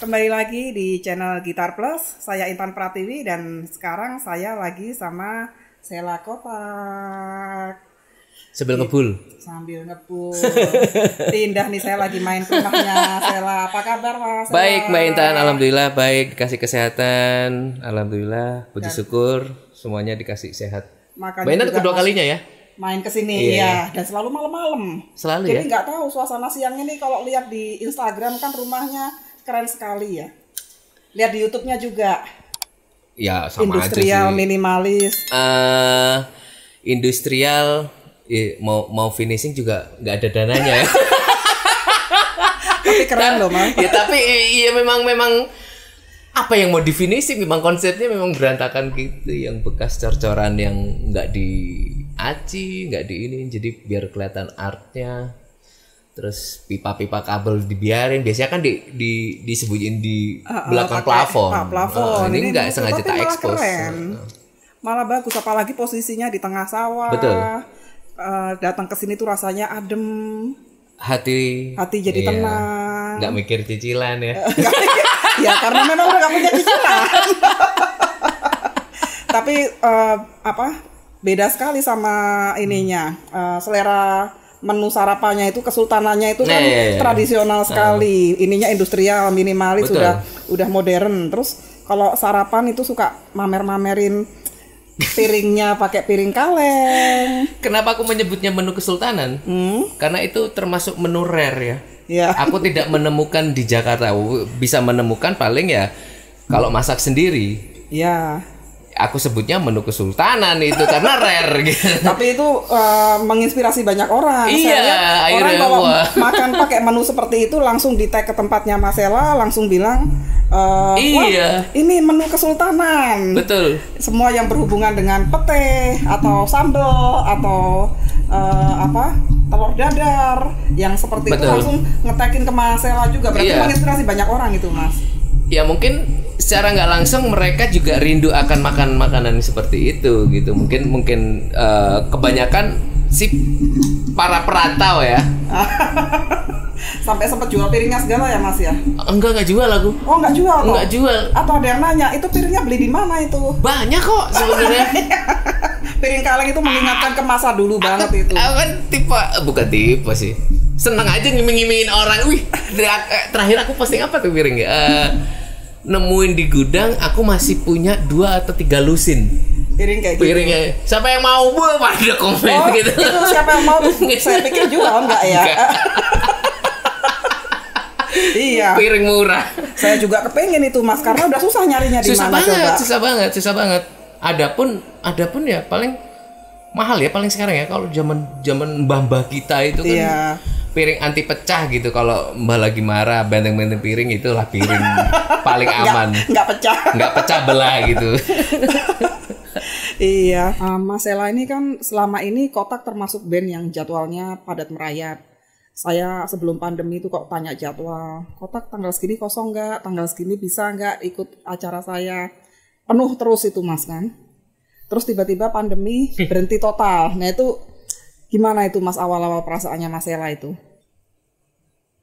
Kembali lagi di channel Gitar Plus. Saya Intan Pratiwi dan sekarang saya lagi sama Sela Kotak. Sambil ngebul. Sambil ngebul. Pindah nih, saya lagi main ke rumahnya Sela. Apa kabar Mas? Baik Mbak Intan, alhamdulillah baik, dikasih kesehatan. Alhamdulillah, puji syukur semuanya dikasih sehat. Makanya Mbak Intan kedua kalinya ya? Main ke sini ya, dan selalu malam-malam. Selalu Jadi ya? nggak tahu suasana siangnya nih, kalau lihat di Instagram kan rumahnya keren sekali ya. Lihat di YouTube-nya juga. Ya sama Industrial, aja sih. minimalis. Industrial, mau finishing juga nggak ada dananya ya. Tapi keren loh Mas. Ya tapi iya memang apa yang mau di finishing, memang konsepnya memang berantakan gitu, yang bekas cor-coran yang nggak diaci, nggak di ini, jadi biar kelihatan artnya. Terus pipa-pipa kabel dibiarin, biasanya kan disembunyiin di belakang plafon. Plafon. Ini nggak sengaja tak malah expose. Keren. Malah bagus, apalagi posisinya di tengah sawah. Betul. Datang ke sini tuh rasanya adem. Hati jadi iya, tenang. nggak mikir cicilan ya. Ya karena memang udah gak punya cicilan. Tapi beda sekali sama ininya, selera menu sarapannya itu, kesultanannya itu kan tradisional sekali. Ininya industrial, minimalis. Betul. udah modern. Terus kalau sarapan itu suka mamer-mamerin piringnya pakai piring kaleng. Kenapa aku menyebutnya menu kesultanan? Karena itu termasuk menu rare ya. Ya. Aku tidak menemukan di Jakarta. Bisa menemukan paling ya kalau masak sendiri. Ya. Aku sebutnya menu kesultanan itu karena rare gitu. Tapi itu menginspirasi banyak orang. Iya, Saya lihat orang kalau makan pakai menu seperti itu langsung di tag ke tempatnya Mas Sela, langsung bilang, iya, wah, ini menu kesultanan. Betul. Semua yang berhubungan dengan pete atau sambal atau telur dadar yang seperti itu langsung ngetekin ke Mas Sela juga. Berarti menginspirasi banyak orang itu, Mas. Ya mungkin secara nggak langsung mereka juga rindu akan makan makanan seperti itu gitu. Mungkin kebanyakan si para perantau ya. Sampai sempat jual piringnya segala ya Mas ya? Enggak jual aku. Oh nggak jual? Nggak jual. Atau ada yang nanya, itu piringnya beli di mana itu? Banyak kok sebenarnya. Piring kaleng itu mengingatkan ke masa dulu banget itu. Aku kan bukan tipe sih. Seneng aja ngiming-ngimingin orang. Wih, terakhir aku posting apa tuh piring ya? Nemuin di gudang, aku masih punya 2 atau 3 lusin piring kayak gitu. Piringnya. Siapa yang mau pada komen gitu. Itu siapa yang mau? Saya pikir jual enggak ya? Iya. Piring murah. Saya juga kepengen itu Mas, karena udah susah nyarinya di mana coba. Susah banget. Adapun ya paling mahal ya paling sekarang ya, kalau zaman mbah-mbah kita itu kan piring anti pecah gitu. Kalau mbah lagi marah benteng-benteng piring, itulah piring paling aman. Nggak pecah belah gitu. Iya, Mas Sela ini kan selama ini Kotak termasuk band yang jadwalnya padat merayap. Saya sebelum pandemi itu kok tanya jadwal, Kotak tanggal segini kosong nggak, tanggal segini bisa nggak ikut acara saya. Penuh terus itu Mas kan. Terus tiba-tiba pandemi berhenti total. Nah itu gimana itu Mas, awal-awal perasaannya Mas Sela itu?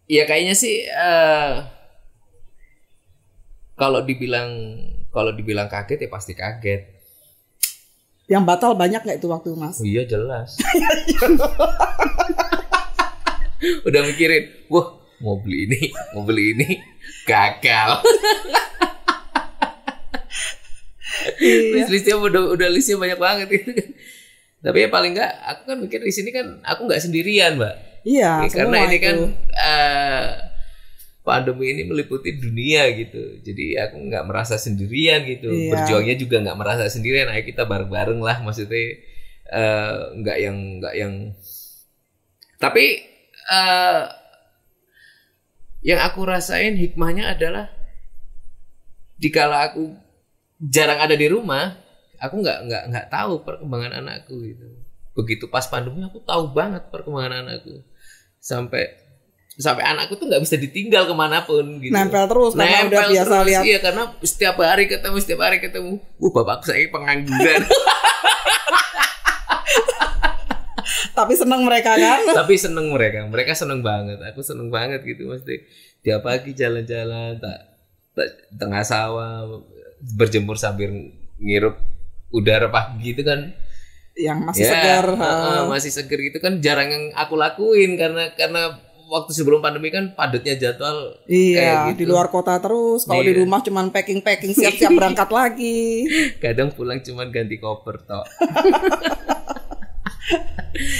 Ya kayaknya sih kalau dibilang kaget ya pasti kaget. Yang batal banyak nggak itu waktu Mas? Oh iya jelas. Udah mikirin, wah mau beli ini, gagal. Listnya udah listnya banyak banget gitu kan. Tapi ya paling nggak, aku kan mikir di sini kan aku nggak sendirian Mbak. Iya. Karena ini itu kan pandemi ini meliputi dunia gitu. Jadi aku nggak merasa sendirian gitu. Iya. Berjuangnya juga nggak merasa sendirian. Ayo kita bareng-bareng lah, maksudnya nggak yang. Tapi yang aku rasain hikmahnya adalah dikala aku jarang ada di rumah, aku nggak tahu perkembangan anakku gitu. Begitu pas pandemi aku tahu banget perkembangan anakku. Sampai anakku tuh nggak bisa ditinggal kemanapun gitu. Nempel terus karena udah biasa lihat. Iya, karena setiap hari ketemu. Bapakku saya pengangguran. Tapi seneng mereka kan? Tapi seneng mereka seneng banget. Aku seneng banget gitu, mesti tiap pagi jalan-jalan, tak tengah sawah berjemur sambil ngirup udara pagi gitu kan. Yang masih segar. Masih segar gitu kan jarang yang aku lakuin karena waktu sebelum pandemi kan padatnya jadwal. Iya, kayak gitu. di luar kota terus. Kalau di rumah cuman packing siap-siap berangkat lagi. Kadang pulang cuman ganti koper tok.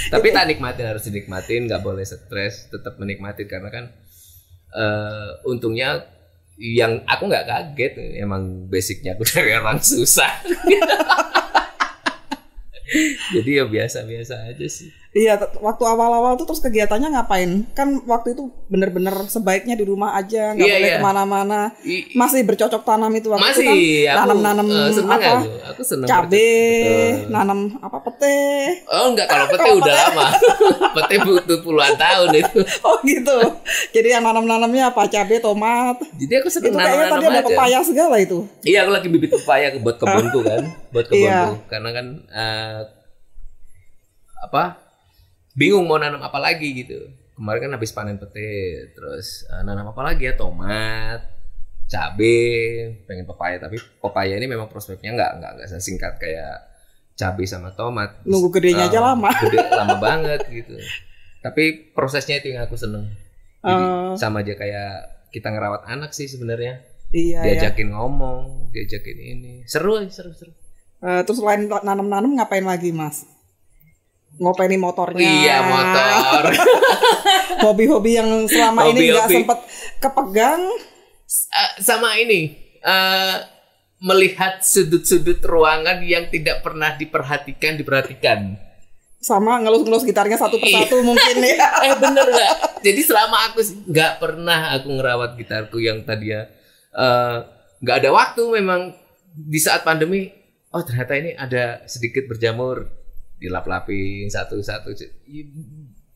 Tapi tak nikmatin, harus dinikmatin, nggak boleh stres, tetap menikmati karena kan untungnya yang aku nggak kaget, emang basicnya aku dari orang susah. Jadi ya biasa-biasa aja sih. Iya, waktu awal-awal tuh terus kegiatannya ngapain? Kan waktu itu bener-bener sebaiknya di rumah aja, nggak boleh kemana-mana. Masih bercocok tanam itu waktu masih, itu kan nanam apa? Aku seneng cabe, nanam apa pete. Oh enggak, kalau pete udah lama. Pete butuh puluhan tahun itu. Oh gitu. Jadi yang nanam-nanamnya apa? Cabe, tomat. Jadi aku seneng nanam-nanam aja. Itu kayaknya tadi ada pepaya segala itu. Iya, aku lagi bibit pepaya buat kebunku kan. Buat kebunku. Karena kan bingung mau nanam apa lagi gitu. Kemarin kan habis panen pete, terus nanam apa lagi ya, tomat, cabe, pengen pepaya, tapi pepaya ini memang prospeknya nggak sesingkat kayak cabe sama tomat. Nunggu gedenya aja lama. Lama banget gitu. Tapi prosesnya itu yang aku seneng. Jadi sama aja kayak kita ngerawat anak sih sebenarnya. Iya. Diajakin ngomong, diajakin ini, seru. Terus selain nanam-nanam ngapain lagi, Mas? Ngopeni motornya. Iya, motor. Hobi-hobi yang selama ini nggak sempet kepegang. Sama ini, melihat sudut-sudut ruangan yang tidak pernah diperhatikan. Sama ngelus-ngelus gitarnya satu persatu mungkin ya. Bener nggak? Jadi selama aku nggak pernah aku ngerawat gitarku yang tadinya nggak ada waktu, memang di saat pandemi, oh ternyata ini ada sedikit berjamur, dilap-lapin satu-satu.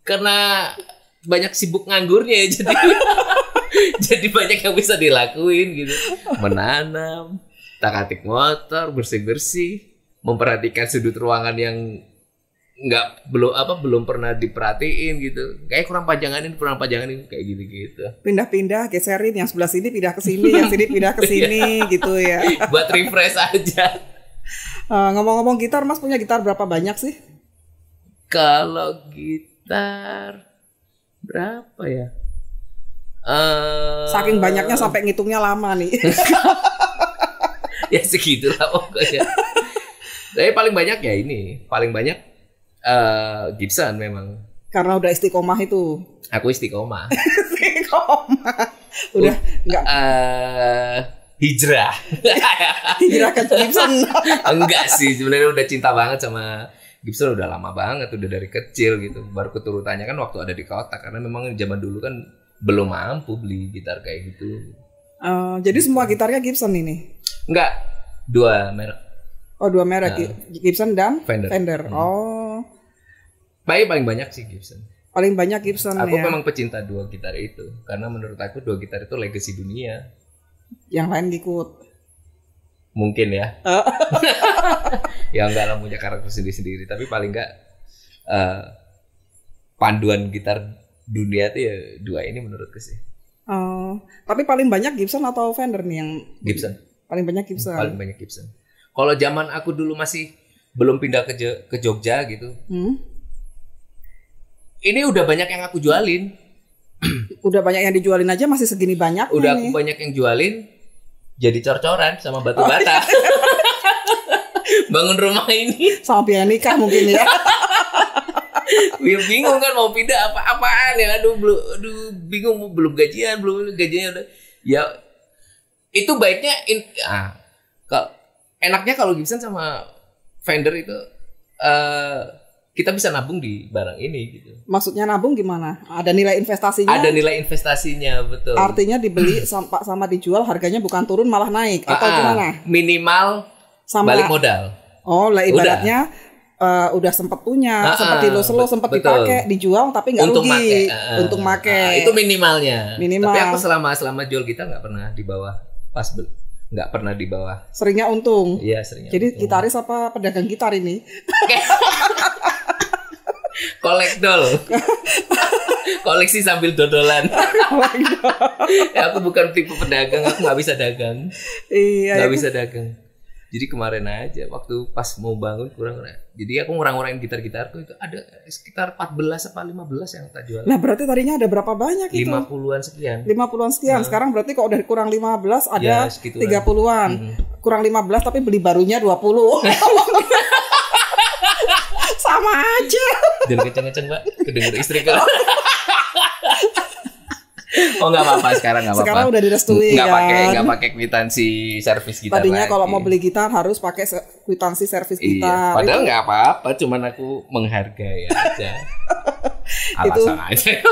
Karena banyak sibuk nganggurnya ya, jadi jadi banyak yang bisa dilakuin gitu. Menanam, tak-atik motor, bersih-bersih, memperhatikan sudut ruangan yang belum pernah diperhatiin gitu. Kayak kurang pajangan ini kayak gitu. Pindah-pindah, geserin yang sebelah sini pindah ke sini, yang sini pindah ke sini gitu ya. Buat refresh aja. Ngomong-ngomong gitar, Mas punya gitar berapa banyak sih? Kalau gitar berapa ya? Saking banyaknya sampai ngitungnya lama nih. Ya segitulah pokoknya. Tapi paling banyak ya ini, paling banyak Gibson memang. Karena udah istiqomah itu. Aku istiqomah. Udah enggak hijrah. Hijrah ke Gibson. Enggak sih, sebenarnya udah cinta banget sama Gibson, udah lama banget, udah dari kecil gitu. Baru keturutannya kan waktu ada di kota, karena memang zaman dulu kan belum mampu beli gitar kayak gitu. Jadi semua gitarnya Gibson ini? Enggak, 2 merek. Oh, 2 merek, Gibson dan Fender. Oh. Paling banyak sih Gibson. Paling banyak Gibson. Aku ya. memang pecinta 2 gitar itu, karena menurut aku 2 gitar itu legacy dunia. Yang lain ngikut. Mungkin ya. Ya enggak lah, punya karakter sendiri-sendiri, tapi paling enggak panduan gitar dunia itu ya 2 ini menurutku sih. Tapi paling banyak Gibson atau Fender nih yang Gibson. Paling banyak Gibson. Paling banyak Gibson. Kalau zaman aku dulu masih belum pindah ke Jogja gitu. Ini udah banyak yang aku jualin. Udah banyak yang dijualin aja masih segini banyak. Udah aku banyak yang jualin, jadi cor-coran sama batu bata. Bangun rumah ini. Sama biaya nikah mungkin ya. Bingung kan mau pindah apa-apaan ya. Aduh bingung, belum gajiannya udah. Ya itu baiknya enaknya kalau Gibson sama Fender itu kita bisa nabung di barang ini gitu. Maksudnya nabung gimana? Ada nilai investasinya? Ada nilai investasinya, betul. Artinya dibeli sama dijual harganya bukan turun malah naik atau gimana? Minimal sama balik modal. Oh, lah ibaratnya udah sempat punya, sempat dilus-lus, sempat dipakai, dijual tapi nggak rugi. Untung make. Itu minimalnya. Minimal. Tapi aku selama jual gitar nggak pernah di bawah nggak pernah di bawah. Seringnya untung. Iya, seringnya. Jadi untung. Gitaris apa pedagang gitar ini? Kolekdol. Koleksi sambil dodolan. Ya, aku bukan tipe pedagang, aku nggak bisa dagang. Iya. Nggak bisa dagang. Jadi kemarin aja waktu pas mau bangun kurang. Jadi aku ngurang-ngurangin gitar-gitarku itu ada sekitar 14 apa 15 yang tak jual. Nah, berarti tadinya ada berapa banyak itu? 50-an sekian. 50-an sekian. Sekarang berarti kok udah kurang 15 ada Ya, segituan. 30-an. Kurang 15 tapi beli barunya 20. Sama aja. Jangan kenceng-kenceng, Mbak. Kedenger istri kan. Oh, nggak apa-apa sekarang, nggak apa-apa. Sekarang udah direstui kan. Nggak pakai kwitansi servis gitar. Tadinya lagi. kalau mau beli gitar harus pakai kwitansi servis gitar. Iya, padahal nggak apa-apa, cuman aku menghargai aja. Alasan aja.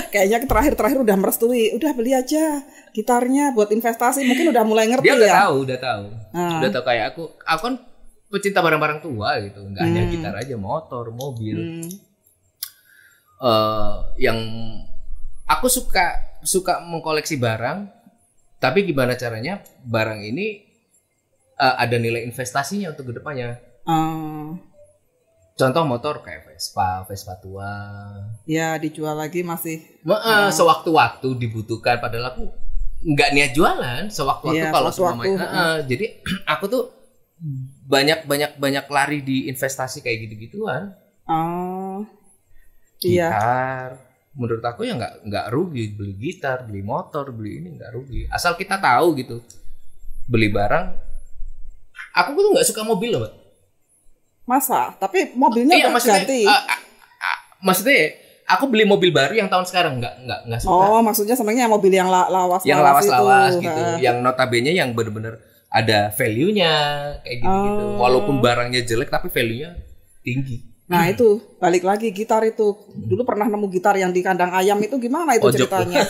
Kayaknya terakhir udah merestui, udah beli aja gitarnya buat investasi, mungkin udah mulai ngerti. Dia ya. udah tahu. Udah tahu kayak aku kan pecinta barang-barang tua gitu, nggak hanya gitar aja, motor, mobil. Yang aku suka mengkoleksi barang, tapi gimana caranya barang ini ada nilai investasinya untuk kedepannya. Contoh motor kayak Vespa tua. Ya dijual lagi masih. Sewaktu-waktu dibutuhkan, padahal aku nggak niat jualan. Sewaktu-waktu ya, kalau jadi aku tuh banyak lari di investasi kayak gitu-gituan. Iya. Gitar. Menurut aku ya nggak rugi beli gitar, beli motor, beli ini nggak rugi. Asal kita tahu gitu. Beli barang. Aku tuh nggak suka mobil loh, Mbak. Masa? Tapi mobilnya udah ganti. Maksudnya aku beli mobil baru yang tahun sekarang nggak suka. Oh, maksudnya senangnya mobil yang lawas-lawas yang lawas-lawas gitu. Yang notabene yang benar-benar ada value-nya kayak gitu-gitu. Walaupun barangnya jelek tapi value-nya tinggi. Nah itu balik lagi gitar itu. Dulu pernah nemu gitar yang di kandang ayam itu gimana itu ceritanya?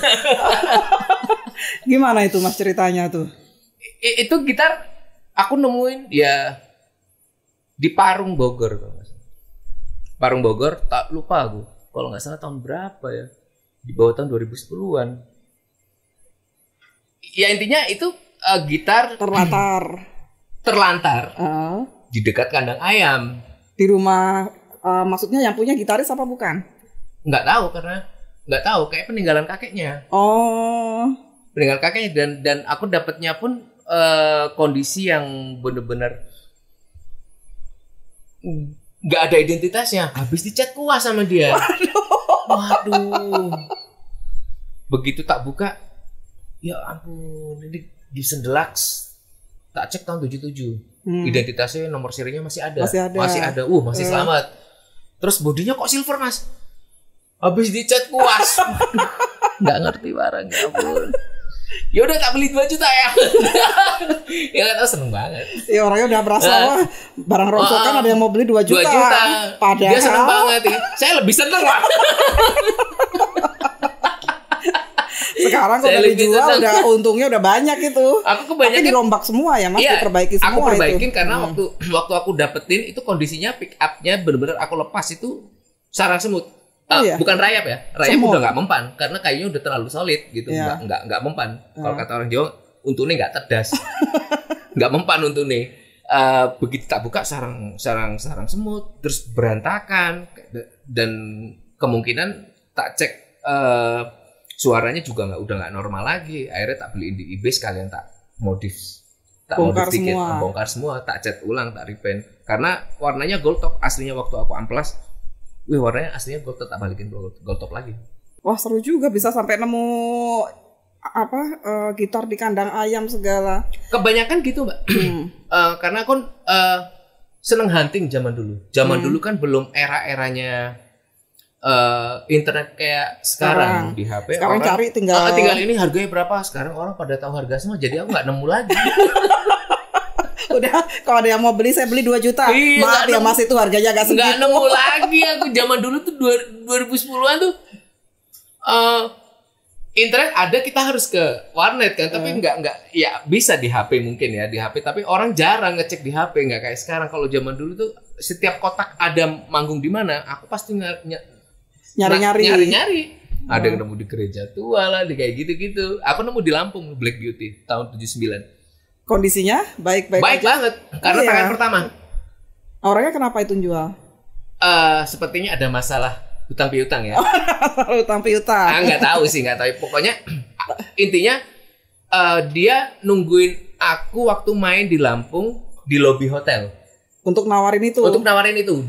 Gimana itu Mas ceritanya tuh? Itu gitar aku nemuin ya di Parung Bogor. Parung Bogor, tak lupa aku. Kalau nggak salah tahun berapa ya? Di bawah tahun 2010-an. Ya intinya itu gitar terlantar di dekat kandang ayam. Di rumah, maksudnya yang punya gitaris apa bukan? Nggak tahu kayak peninggalan kakeknya. Oh. Peninggalan kakeknya dan aku dapatnya pun kondisi yang benar-benar nggak ada identitasnya, habis dicat kuas sama dia. Waduh. Begitu tak buka, ya ampun, ini Gibson Deluxe. Tak cek tahun 77. Identitasnya, nomor serinya masih ada. Masih selamat. Terus bodinya kok silver, Mas? Habis dicat kuas. Nggak ngerti barang, ya ampun. Ya udah tak beli 2 juta ya. Ya nggak tahu, seneng banget. Ya orangnya udah merasa wah barang rongsokan ada yang mau beli 2 juta. 2 juta. Padahal dia seneng banget ya. Saya lebih seneng lah. Sekarang kalau dijual udah untungnya udah banyak itu. Aku kebanyakan tapi dirombak semua ya Mas, iya, diperbaiki semua. Aku perbaikin itu. Karena waktu aku dapetin itu kondisinya pick up-nya benar-benar aku lepas itu sarang semut. Iya. Bukan rayap ya. Rayap semut. udah nggak mempan karena kayunya udah terlalu solid gitu. Iya. Nggak mempan. Kalau kata orang Jawa, untune nggak tedas. Nggak mempan untune. Begitu tak buka sarang semut terus berantakan dan kemungkinan tak cek suaranya juga udah nggak normal lagi. Akhirnya tak beliin di eBay sekalian tak modif dikit, bongkar semua, tak cat ulang, tak repaint. Karena warnanya gold top aslinya waktu aku amplas. Warnanya aslinya gold top, tak balikin gold top lagi. Wah seru juga bisa sampai nemu gitar di kandang ayam segala. Kebanyakan gitu Mbak. Karena aku seneng hunting zaman dulu. Dulu kan belum era-eranya internet kayak sekarang di HP. Sekarang orang cari tinggal ini harganya berapa. Sekarang orang pada tahu harga semua. Jadi aku nggak nemu lagi. Udah kalau ada yang mau beli saya beli 2 juta. Iya, maaf ya Mas itu harganya agak segitu. Nggak nemu lagi aku. Zaman dulu tuh 2010-an tuh internet ada, kita harus ke warnet kan, tapi nggak ya bisa di HP mungkin ya, di HP, tapi orang jarang ngecek di HP, nggak kayak sekarang. Kalau zaman dulu tuh setiap kotak ada manggung di mana, aku pasti nyari. Ada yang nemu di gereja tua lah, di kayak gitu-gitu. Aku nemu di Lampung, Black Beauty tahun 79. Kondisinya baik-baik aja. Banget, karena tangan pertama. Orangnya kenapa itu jual? Sepertinya ada masalah hutang piutang ya. Hutang piutang. Nggak tahu sih, nggak tahu. Pokoknya intinya dia nungguin aku waktu main di Lampung di lobi hotel. Untuk nawarin itu.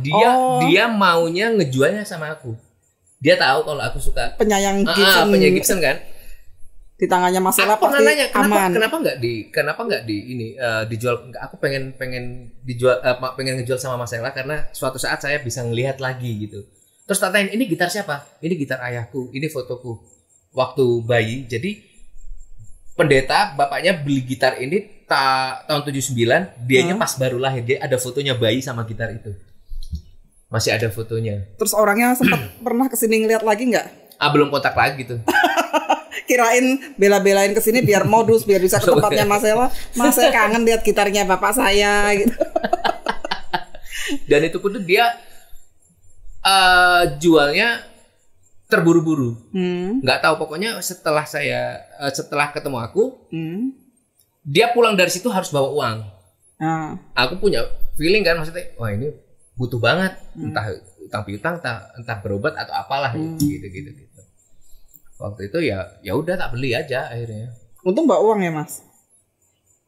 Dia maunya ngejualnya sama aku. Dia tahu kalau aku suka penyayang Gibson. Penyayang Gibson kan. Di tangannya Mas Ella pasti nanya, aman. Kenapa nggak dijual? Aku pengen dijual, pengen ngejual sama Mas Ella karena suatu saat saya bisa ngelihat lagi gitu. Terus tanyain, ini gitar siapa? Ini gitar ayahku, ini fotoku waktu bayi. Jadi pendeta bapaknya beli gitar ini tahun 79, dianya pas baru lahir, dia ada fotonya bayi sama gitar itu. Masih ada fotonya. Terus orangnya sempat pernah kesini ngeliat lagi nggak? Belum kontak lagi tuh. Kirain bela-belain kesini biar modus, biar bisa ke tempatnya Mas Ella. Mas, saya kangen lihat gitarnya bapak saya gitu. Dan itu pun dia jualnya terburu-buru. Nggak tahu, pokoknya setelah ketemu aku, dia pulang dari situ harus bawa uang. Aku punya feeling kan, maksudnya wah ini butuh banget, entah utang piutang, entah berobat atau apalah gitu. Waktu itu ya udah tak beli aja akhirnya. Untung bawa uang ya Mas.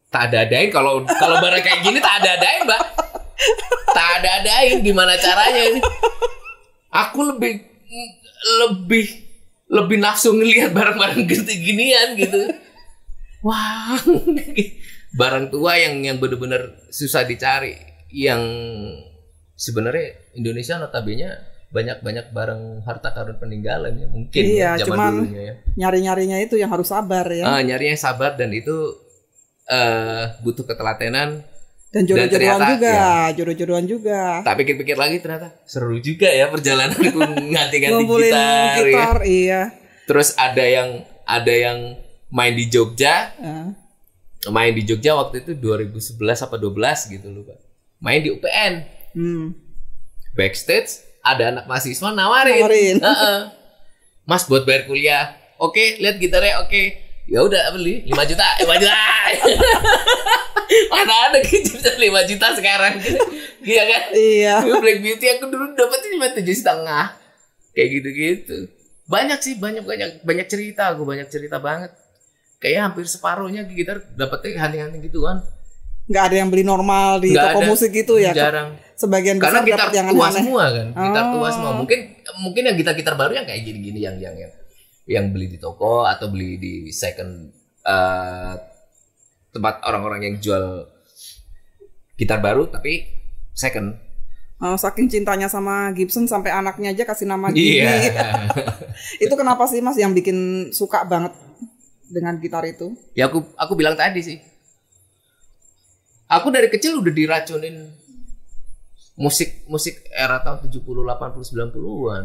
Tak ada-adain, kalau barang kayak gini tak ada-adain, Mbak. Tak ada-adain, gimana caranya ini? Aku lebih nafsu ngelihat barang-barang ginian gitu. Wah, barang tua yang benar-benar susah dicari, yang sebenarnya Indonesia notabene banyak barang harta karun peninggalan ya mungkin. Iya, zaman cuman dulunya ya. Nyarinya itu yang harus sabar ya. Nyarinya sabar, dan itu butuh ketelatenan. Dan jodoh-jodohan juga. Tak pikir-pikir lagi ternyata seru juga ya perjalananku ganti-ganti gitar ya. Iya. Terus ada yang main di Jogja. Main di Jogja waktu itu 2011 apa 12 gitu lupa. Main di UPN. Backstage ada anak mahasiswa nawarin. Mas buat bayar kuliah. Oke, lihat gitarnya. Oke. Ya udah beli 5 juta. Mana ada gitar 5 juta sekarang. Iya kan? Iya. Black Beauty aku dulu dapetnya cuma 7,5. Kayak gitu-gitu. Banyak sih, banyak cerita. Aku banyak cerita banget. Kayaknya hampir separuhnya gitar dapetnya hunting-hunting gitu kan. Nggak ada yang beli normal di toko musik gitu ya? Jarang. Sebagian besar karena gitar yang tua aneh. semua kan. Gitar tua semua. Mungkin yang gitar baru yang kayak gini-gini yang beli di toko atau beli di second tempat orang-orang yang jual gitar baru tapi second. Saking cintanya sama Gibson sampai anaknya aja kasih nama Gibby. Iya. Itu kenapa sih Mas yang bikin suka banget dengan gitar itu? Ya aku bilang tadi sih. Aku dari kecil udah diracunin musik era tahun 70, 80, 90-an.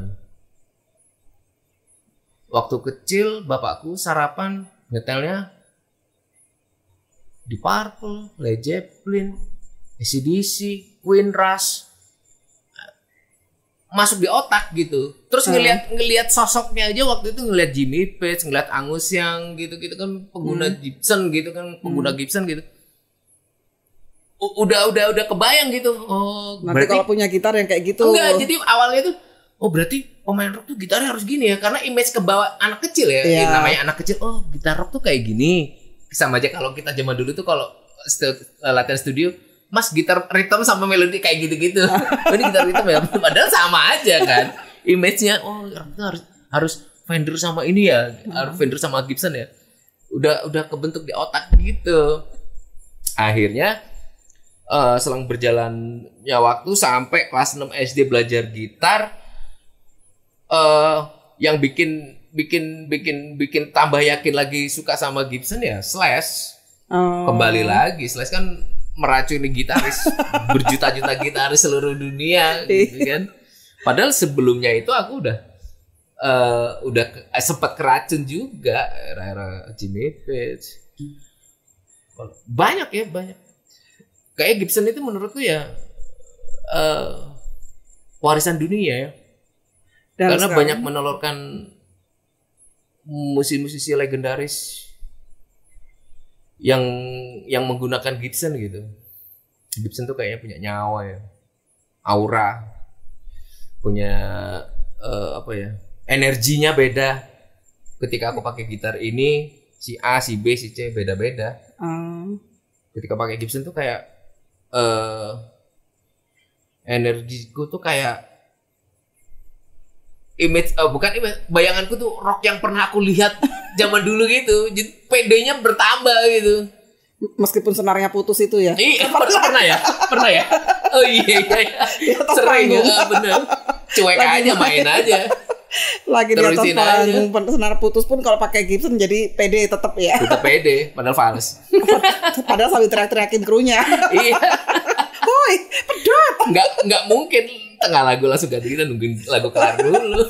Waktu kecil bapakku sarapan nyetelnya di Purple, Led Zeppelin, AC/DC, Queen, Rush. Masuk di otak gitu. Terus ngelihat sosoknya aja waktu itu, ngelihat Jimmy Page, ngelihat Angus Young gitu kan pengguna Gibson gitu kan, pengguna Gibson gitu. Udah kebayang gitu. Oh, nanti kalau punya gitar yang kayak gitu. Enggak, jadi awalnya tuh berarti pemain rock tuh gitarnya harus gini ya, karena image ke bawah anak kecil ya. Yeah. Namanya anak kecil, gitar rock tuh kayak gini. Sama aja kalau kita zaman dulu tuh kalau latihan studio, Mas gitar rhythm sama melodi kayak gitu-gitu. Ini gitar rhythm ya, padahal sama aja kan. Image-nya harus Fender sama ini ya, harus Fender sama Gibson ya. Udah kebentuk di otak gitu. Akhirnya selang berjalannya waktu sampai kelas 6 SD belajar gitar, yang bikin tambah yakin lagi suka sama Gibson ya Slash. Kembali lagi Slash kan meracuni gitaris berjuta-juta gitaris seluruh dunia gitu kan. Padahal sebelumnya itu aku udah sempat keracun juga era Jimmy Page. Banyak. Kayak Gibson itu menurutku ya warisan dunia ya. Dan karena sekarang banyak menelurkan musisi-musisi legendaris yang menggunakan Gibson gitu. Gibson tuh kayaknya punya nyawa ya, aura, punya apa ya, energinya beda. Ketika aku pakai gitar ini, si A, si B, si C beda-beda. Ketika pakai Gibson tuh kayak energiku tuh kayak image, bukan image, bayanganku tuh rock yang pernah aku lihat zaman dulu gitu. Jadi PD-nya bertambah gitu. Meskipun senarnya putus itu ya. Iya, pernah ya. Oh iya. Sering ya, bener. Cuek aja, main aja. Lagi di atas panggung senar putus pun kalau pakai Gibson jadi PD tetap ya. Tetap PD, padahal fals. Padahal sambil teriak-teriakin krunya. Iya. Hoi, pedot. Nggak mungkin tengah lagu langsung ganti, kita nungguin lagu kelar dulu.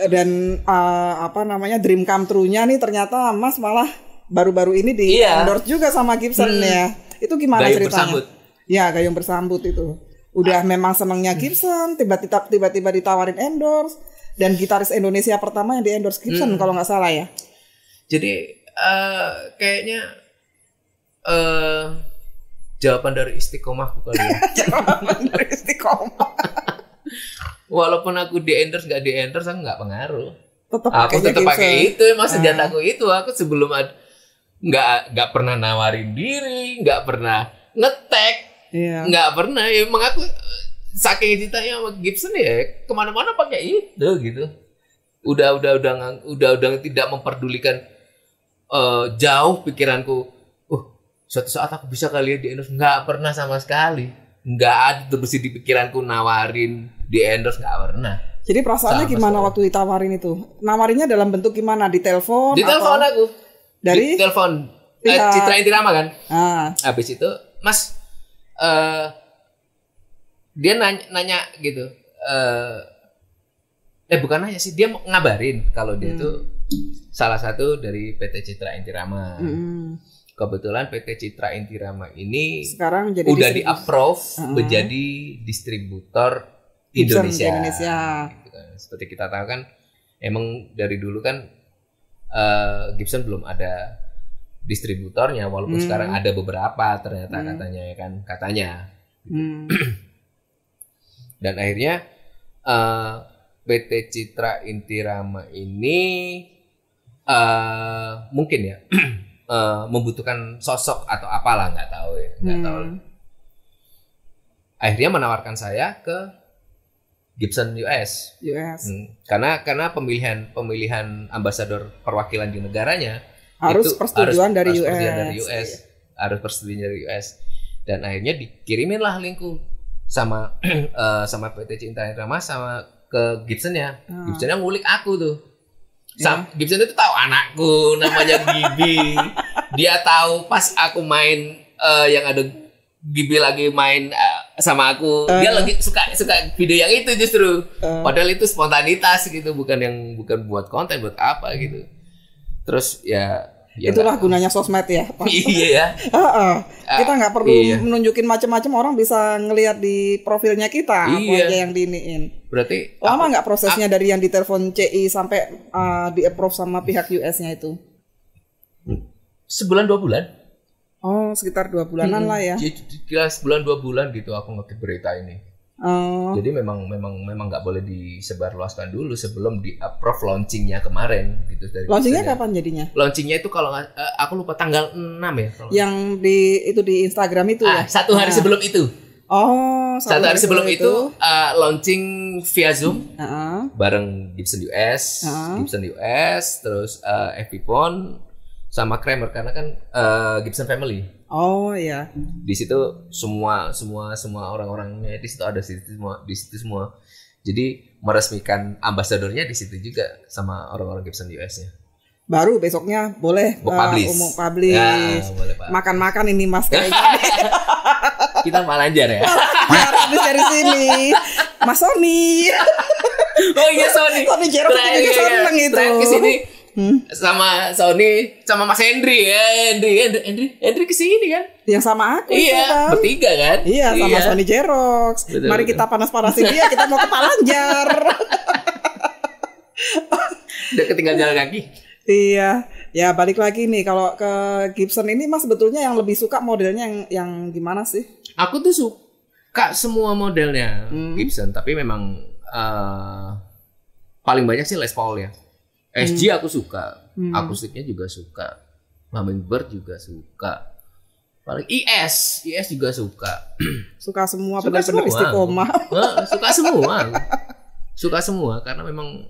Dan apa namanya, dream come true-nya nih ternyata Mas malah baru-baru ini di endorse juga sama Gibson ya. Itu gimana Gayung ceritanya? Bersambut. Ya, Gayung Bersambut itu. Udah memang senangnya Gibson, tiba-tiba ditawarin endorse, dan gitaris Indonesia pertama yang di endorse Gibson kalau nggak salah ya. Jadi kayaknya jawaban dari istiqomahku kali ya. Jawaban dari istiqomah. Walaupun aku di endorse nggak di endorse, aku nggak pengaruh. Aku tetap pakai itu, emang senjataku itu. Aku sebelum nggak pernah nawarin diri, nggak pernah ngetek. Iya. Nggak pernah, ya emang aku saking cintanya sama Gibson ya kemana-mana pakai itu gitu. Udah tidak memperdulikan jauh pikiranku. Suatu saat aku bisa kali ya di endorse, nggak pernah sama sekali. Nggak ada terus di pikiranku nawarin di endorse, nggak pernah. Jadi perasaannya sama gimana waktu ditawarin itu? Nawarinnya dalam bentuk gimana? Di telepon? Di telepon aku. Dari? Di telepon. Citra Intirama kan. Habis itu, Mas. Dia nanya gitu. Bukan nanya sih, dia ngabarin kalau dia itu salah satu dari PT Citra Intirama. Kebetulan PT Citra Intirama ini sekarang jadi udah di-approve menjadi distributor Indonesia. Gitu kan. Seperti kita tahu kan, emang dari dulu kan Gibson belum ada distributornya, walaupun sekarang ada beberapa ternyata katanya. Dan akhirnya PT Citra Intirama ini mungkin ya membutuhkan sosok atau apalah, nggak tahu ya, nggak tahu. Akhirnya menawarkan saya ke Gibson US. Karena pemilihan ambasador perwakilan di negaranya harus persetujuan dari US. Harus persetujuan dari US. Dan akhirnya dikirimin lah linku sama PT Citra Intirama sama ke Gibson-nya. Gibson-nya ngulik aku tuh. Gibson itu tahu anakku namanya Gibi. Dia tahu pas aku main yang ada Gibi lagi main sama aku. Dia lagi suka video yang itu justru. Padahal itu spontanitas gitu, bukan buat konten, buat apa gitu. Terus ya itulah gunanya sosmed ya. Iya ya. Kita nggak perlu menunjukin macam-macam, orang bisa ngelihat di profilnya kita apa aja yang diiniin. Berarti lama nggak prosesnya dari yang ditelepon CI sampai di-approve sama pihak US-nya itu? Sebulan 2 bulan. Oh, sekitar 2 bulanan lah ya. Kira sebulan 2 bulan gitu aku ngerti berita ini. Jadi memang nggak boleh disebarluaskan dulu sebelum di-approve launchingnya kemarin gitu. Launchingnya kapan jadinya? Launchingnya itu kalau aku lupa tanggal 6 ya. Yang di Instagram itu ya? Satu hari sebelum itu. Oh, satu hari sebelum itu launching via Zoom bareng Gibson US, terus Epipon sama Kramer karena kan Gibson Family. Oh iya. Di situ semua orang-orangnya di situ ada di situ semua. Jadi meresmikan ambasadornya di situ juga sama orang-orang Gibson US-nya. Baru besoknya boleh umum publish. Ya, boleh, Pak. Makan-makan ini Mas kayaknya. Kita malanjar ya. Habis dari sini. Mas Sony. Oh iya Sony. Sony Jerok itu seneng itu. Terakhir kesini sama Sony sama Mas Hendry ya. Hendry kesini kan? Yang sama aku. Iya, kan? Bertiga kan? Iya, sama Sony Jerox. Mari kita panas-panasin dia, kita mau ke Palanjar. Udah ketinggalan jalan kaki. Iya, ya balik lagi nih kalau ke Gibson ini Mas sebetulnya yang lebih suka modelnya yang gimana sih? Aku tuh suka semua modelnya Gibson, tapi memang paling banyak sih Les Paul ya. SG aku suka, akustiknya juga suka, Hummingbird juga suka, paling IS juga suka. Suka semua, Suka benar-benar semua. istiqomah. Suka semua karena memang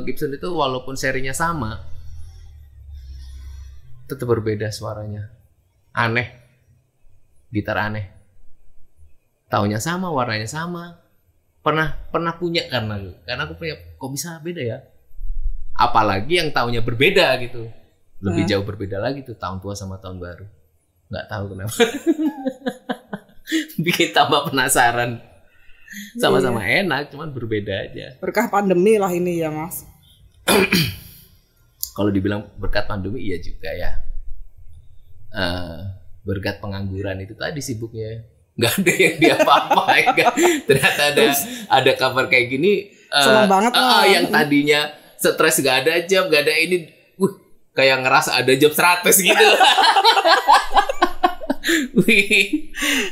Gibson itu walaupun serinya sama, tetap berbeda suaranya. Aneh, gitar aneh. Taunya sama, warnanya sama. Pernah punya karena aku punya, kok bisa beda ya? Apalagi yang tahunnya berbeda gitu, lebih jauh berbeda lagi tuh, tahun tua sama tahun baru. Nggak tahu kenapa. Bikin tambah penasaran. Sama-sama enak, cuman berbeda aja. Berkah pandemi lah ini ya Mas. Kalau dibilang berkat pandemi iya juga ya. Berkat pengangguran itu tadi sibuknya. Nggak ada yang diapa-apain kan. Ternyata ada kabar kayak gini. Senang banget lah. Yang tadinya stres nggak ada job, nggak ada ini. Kayak ngerasa ada job 100 gitu.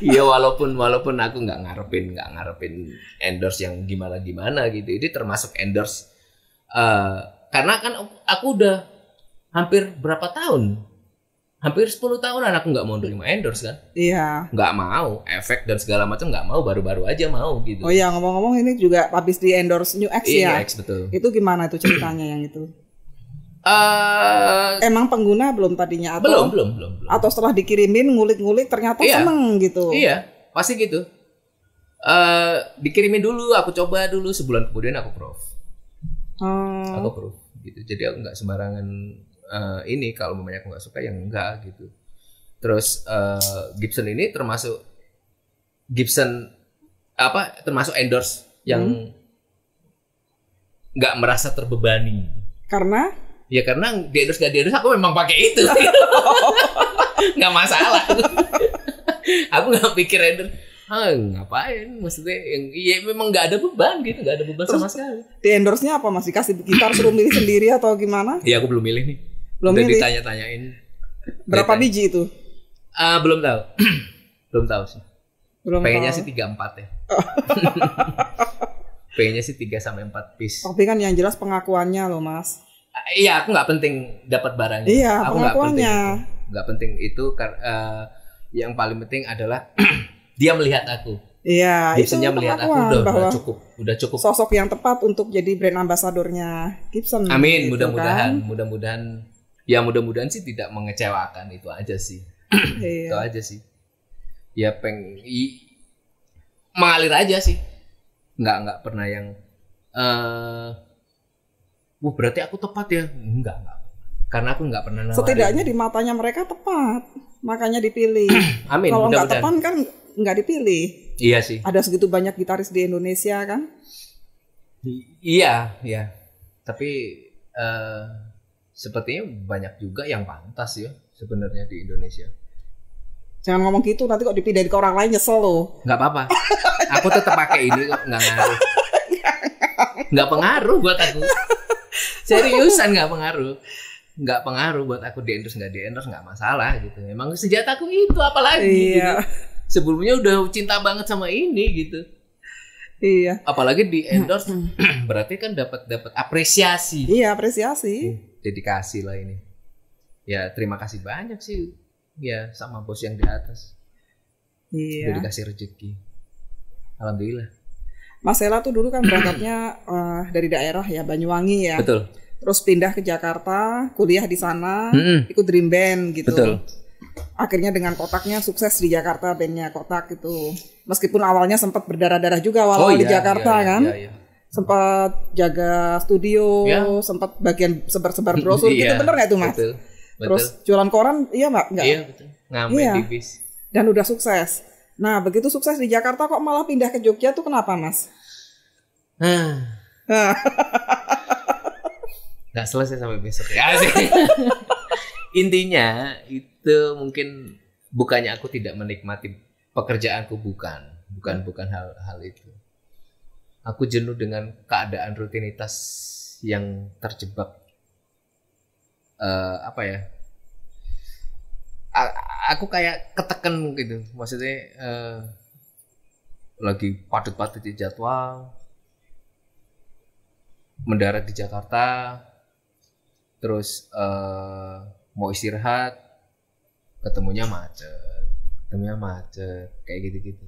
Iya, walaupun aku nggak ngarepin endorse yang gimana gitu. Ini termasuk endorse karena kan aku udah hampir berapa tahun, hampir 10 tahunan aku nggak mau nerima endorse kan. Iya. Nggak mau, efek dan segala macam nggak mau, baru-baru aja mau gitu. Oh iya, ngomong-ngomong ini juga habis di endorse New X ya. New X, betul. Itu gimana itu ceritanya yang itu? Emang pengguna belum tadinya atau belum. Atau setelah dikirimin ngulik-ngulik ternyata seneng gitu. Iya, pasti gitu. Dikirimin dulu, aku coba dulu, sebulan kemudian aku proof. Aku proof gitu. Jadi aku nggak sembarangan ini, kalau memangnya aku nggak suka yang enggak gitu. Terus Gibson ini termasuk termasuk endorse yang nggak merasa terbebani. Karena Ya karena di endorse aku memang pakai itu. Nggak masalah. Aku nggak pikir endorse. Ngapain? Maksudnya ya memang nggak ada beban gitu, nggak ada beban sama sekali. Di endorse-nya apa, Mas? Dikasih gitar suruh milih sendiri atau gimana? Iya, aku belum milih nih. Belum Udah milih. Ditanya-tanyain. Berapa biji itu? Belum tahu. Belum tahu sih. Pengennya tahu. sih 3-4 ya. Pengennya sih 3-4 piece. Tapi kan yang jelas pengakuannya loh, Mas. Iya, aku nggak penting dapat barangnya. Iya, aku pengakuannya. Nggak penting itu. Yang paling penting adalah dia melihat aku. Iya, Gibsonnya melihat aku udah cukup. Sosok yang tepat untuk jadi brand ambasadornya Gibson. Amin, gitu mudah-mudahan sih tidak mengecewakan, itu aja sih. Iya. Itu aja sih. Ya mengalir aja sih. Nggak pernah yang berarti aku tepat ya? Enggak. Karena aku nggak pernah nawarin. Setidaknya di matanya mereka tepat, makanya dipilih. Amin. Kalau nggak tepat kan nggak dipilih. Iya sih. Ada segitu banyak gitaris di Indonesia kan? Iya. Tapi sepertinya banyak juga yang pantas ya sebenarnya di Indonesia. Jangan ngomong gitu, nanti kok dipindahin ke orang lain nyesel loh. Nggak apa-apa. Aku tetap pakai ini kok, nggak ngaruh. Nggak pengaruh buat aku. Seriusan nggak pengaruh buat aku, di endorse nggak masalah gitu. Emang senjataku itu, apalagi Iya. gitu. Sebelumnya udah cinta banget sama ini gitu. Iya. Apalagi di endorse berarti kan dapat apresiasi. Iya, apresiasi. Dedikasi lah ini. Ya terima kasih banyak sih ya sama bos yang di atas. Iya. Udah dikasih rezeki. Alhamdulillah. Mas Sela tuh dulu kan berangkatnya dari daerah ya, Banyuwangi ya. Betul. Terus pindah ke Jakarta, kuliah di sana, ikut Dream Band gitu. Betul. Akhirnya dengan Kotaknya sukses di Jakarta, bandnya Kotak itu. Meskipun awalnya sempat berdarah-darah juga awal-awal di Jakarta kan. Iya. Sempat jaga studio, sempat bagian sebar-sebar brosur gitu, bener nggak itu Mas? Betul. Terus jualan koran, iya nggak? Iya betul. Ngamen di bis. Dan udah sukses. Nah begitu sukses di Jakarta kok malah pindah ke Jogja tuh kenapa Mas? Nggak selesai sampai besok ya sih. Intinya itu mungkin bukannya aku tidak menikmati pekerjaanku, bukan hal itu. Aku jenuh dengan keadaan rutinitas yang terjebak aku kayak ketekan gitu, maksudnya lagi padat-padat di jadwal, mendarat di Jakarta, terus mau istirahat, ketemunya macet, kayak gitu-gitu.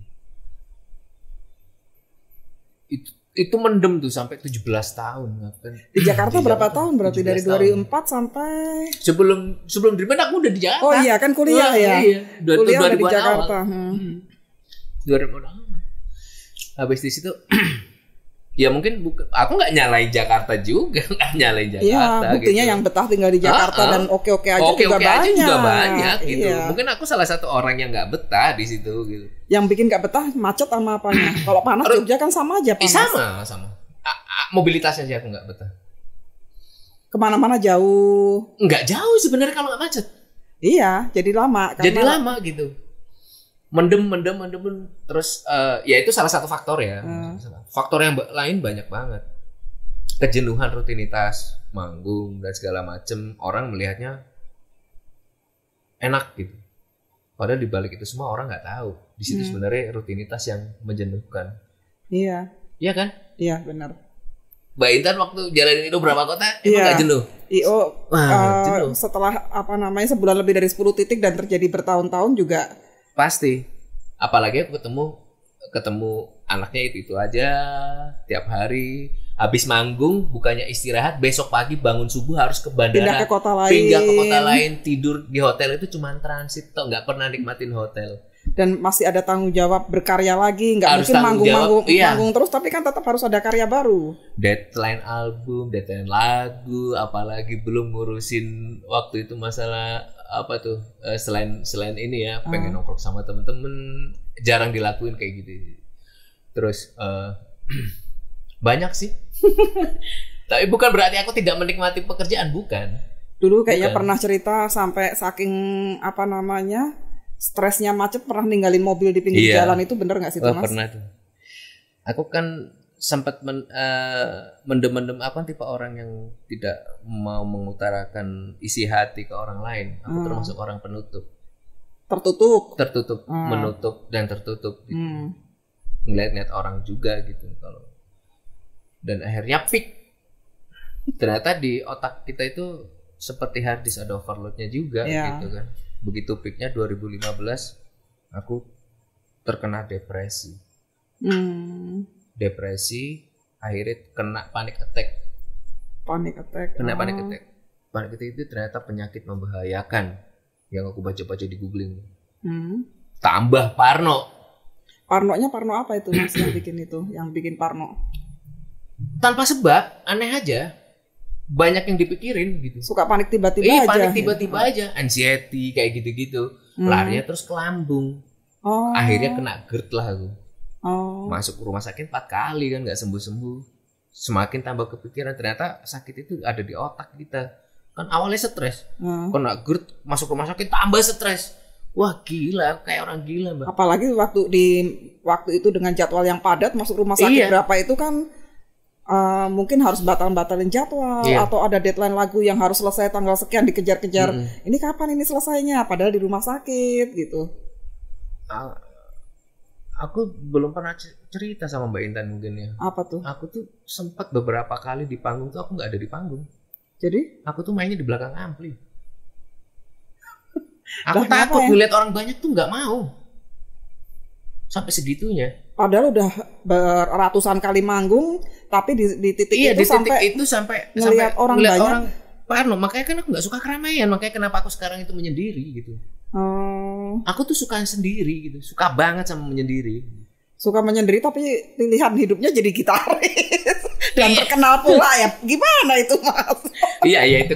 Itu mendem tuh sampai 17 tahun. Di Jakarta berapa tahun berarti dari 2004 sampai sebelum di mana aku udah di Jakarta. Oh iya kan kuliah ya. Iya. Kuliah udah di Jakarta. 2000 habis di situ ya mungkin aku nggak nyalain Jakarta juga, nggak nyalain Jakarta. Iya, buktinya gitu. Yang betah tinggal di Jakarta dan oke-oke aja juga banyak gitu. Iya. Mungkin aku salah satu orang yang nggak betah di situ gitu. Yang bikin nggak betah macet sama apanya? Kalau panas Jogja kan sama aja panas. Sama. Mobilitasnya sih aku nggak betah. Kemana-mana jauh? Nggak jauh sebenarnya kalau nggak macet. Iya, jadi lama. Jadi lama gitu. Mendem terus ya itu salah satu faktor ya. Faktor yang lain banyak banget. Kejenuhan rutinitas, manggung dan segala macem, orang melihatnya enak gitu. Padahal di balik itu semua orang nggak tahu. Di situ sebenarnya rutinitas yang menjenuhkan. Iya. Iya kan? Iya, benar. Mbak Intan waktu jalanin itu berapa kota emang nggak jenuh? Jenuh. Setelah sebulan lebih dari 10 titik dan terjadi bertahun-tahun juga pasti. Apalagi aku ketemu anaknya itu aja tiap hari. Habis manggung bukannya istirahat, besok pagi bangun subuh harus ke bandara, pindah ke kota lain, tidur di hotel itu cuma transit toh, nggak pernah nikmatin hotel. Dan masih ada tanggung jawab berkarya lagi, nggak mungkin manggung terus, tapi kan tetap harus ada karya baru. Deadline album, deadline lagu, apalagi belum ngurusin waktu itu masalah apa tuh selain ini ya, pengen nongkrong sama temen-temen, jarang dilakuin kayak gitu. Terus banyak sih. Tapi bukan berarti aku tidak menikmati pekerjaan, bukan. Dulu kayaknya pernah cerita sampai saking stresnya macet pernah ninggalin mobil di pinggir jalan, itu bener nggak sih Mas? Pernah tuh. Aku kan sempat mendem-mendem, aku tipe orang yang tidak mau mengutarakan isi hati ke orang lain. Aku termasuk orang penutup. Tertutup, menutup dan tertutup gitu. Ngeliat orang juga gitu kalau. Dan akhirnya peak. Ternyata di otak kita itu seperti hard disk ada overloadnya juga gitu kan. Begitu peaknya 2015 aku terkena depresi. Depresi, akhirnya kena panic attack. Panic attack itu ternyata penyakit membahayakan yang aku baca-baca di googling. Tambah parno. Parnonya parno apa itu Mas yang bikin itu? Yang bikin parno? Tanpa sebab, aneh aja. Banyak yang dipikirin gitu. Suka panik tiba-tiba aja. Panik tiba-tiba aja, anxiety kayak gitu-gitu. Larinya terus ke lambung. Akhirnya kena GERD lah aku. Masuk rumah sakit 4 kali kan nggak sembuh-sembuh. Semakin tambah kepikiran, ternyata sakit itu ada di otak kita. Kan awalnya stres. Kena GERD, masuk rumah sakit tambah stres. Wah gila, kayak orang gila Mbak. Apalagi waktu itu dengan jadwal yang padat, masuk rumah sakit berapa itu kan mungkin harus batalin jadwal atau ada deadline lagu yang harus selesai tanggal sekian, dikejar-kejar. Ini kapan ini selesainya? Padahal di rumah sakit gitu. Aku belum pernah cerita sama Mbak Intan mungkin ya. Apa tuh? Aku tuh sempat beberapa kali di panggung tuh aku nggak ada di panggung. Jadi? Aku tuh mainnya di belakang ampli. Aku takut ngeliat orang banyak tuh nggak mau. Sampai segitunya. Padahal udah beratusan kali manggung, tapi di titik itu sampai ngelihat orang banyak. Orang parno, makanya kan aku nggak suka keramaian, makanya kenapa aku sekarang itu menyendiri gitu. Aku tuh suka sendiri gitu, suka banget sama menyendiri. Suka menyendiri tapi pilihan hidupnya jadi gitaris dan terkenal pula ya. Gimana itu Mas? Iya itu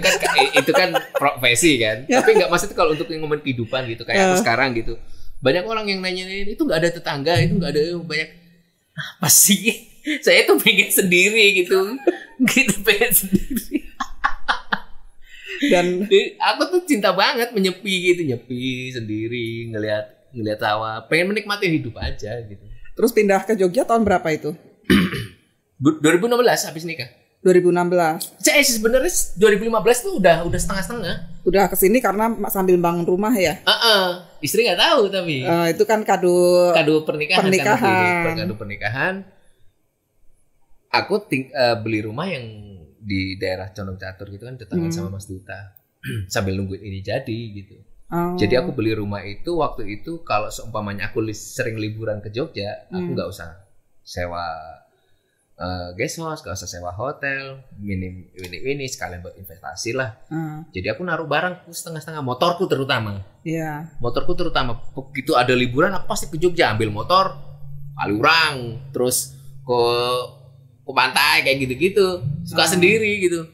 kan profesi kan. Tapi nggak maksudnya kalau untuk ngomongin kehidupan gitu kayak aku sekarang gitu. Banyak orang yang nanyain itu nggak ada tetangga, itu nggak ada banyak apa sih? Saya tuh pengen sendiri gitu pengen sendiri. Dan aku tuh cinta banget menyepi sendiri, ngelihat sawah, pengen menikmati hidup aja gitu. Terus pindah ke Jogja tahun berapa itu? 2016 habis nikah. 2016. Saya sebenarnya 2015 tuh udah setengah-setengah. Udah kesini karena sambil bangun rumah ya? Istri nggak tahu tapi. Itu kan kado pernikahan. Kado pernikahan. aku beli rumah yang di daerah Condong Catur gitu kan, tetanggaan sama Mas Duta. Sambil nungguin ini jadi gitu. Jadi aku beli rumah itu waktu itu kalau seumpamanya aku sering liburan ke Jogja, aku nggak usah sewa guest house, nggak usah sewa hotel, ini sekalian buat investasi lah. Jadi aku naruh barangku setengah-setengah, motorku terutama. Iya. Motorku terutama, begitu ada liburan aku pasti ke Jogja ambil motor, Kaliurang, terus ke pantai kayak gitu-gitu, suka sendiri gitu.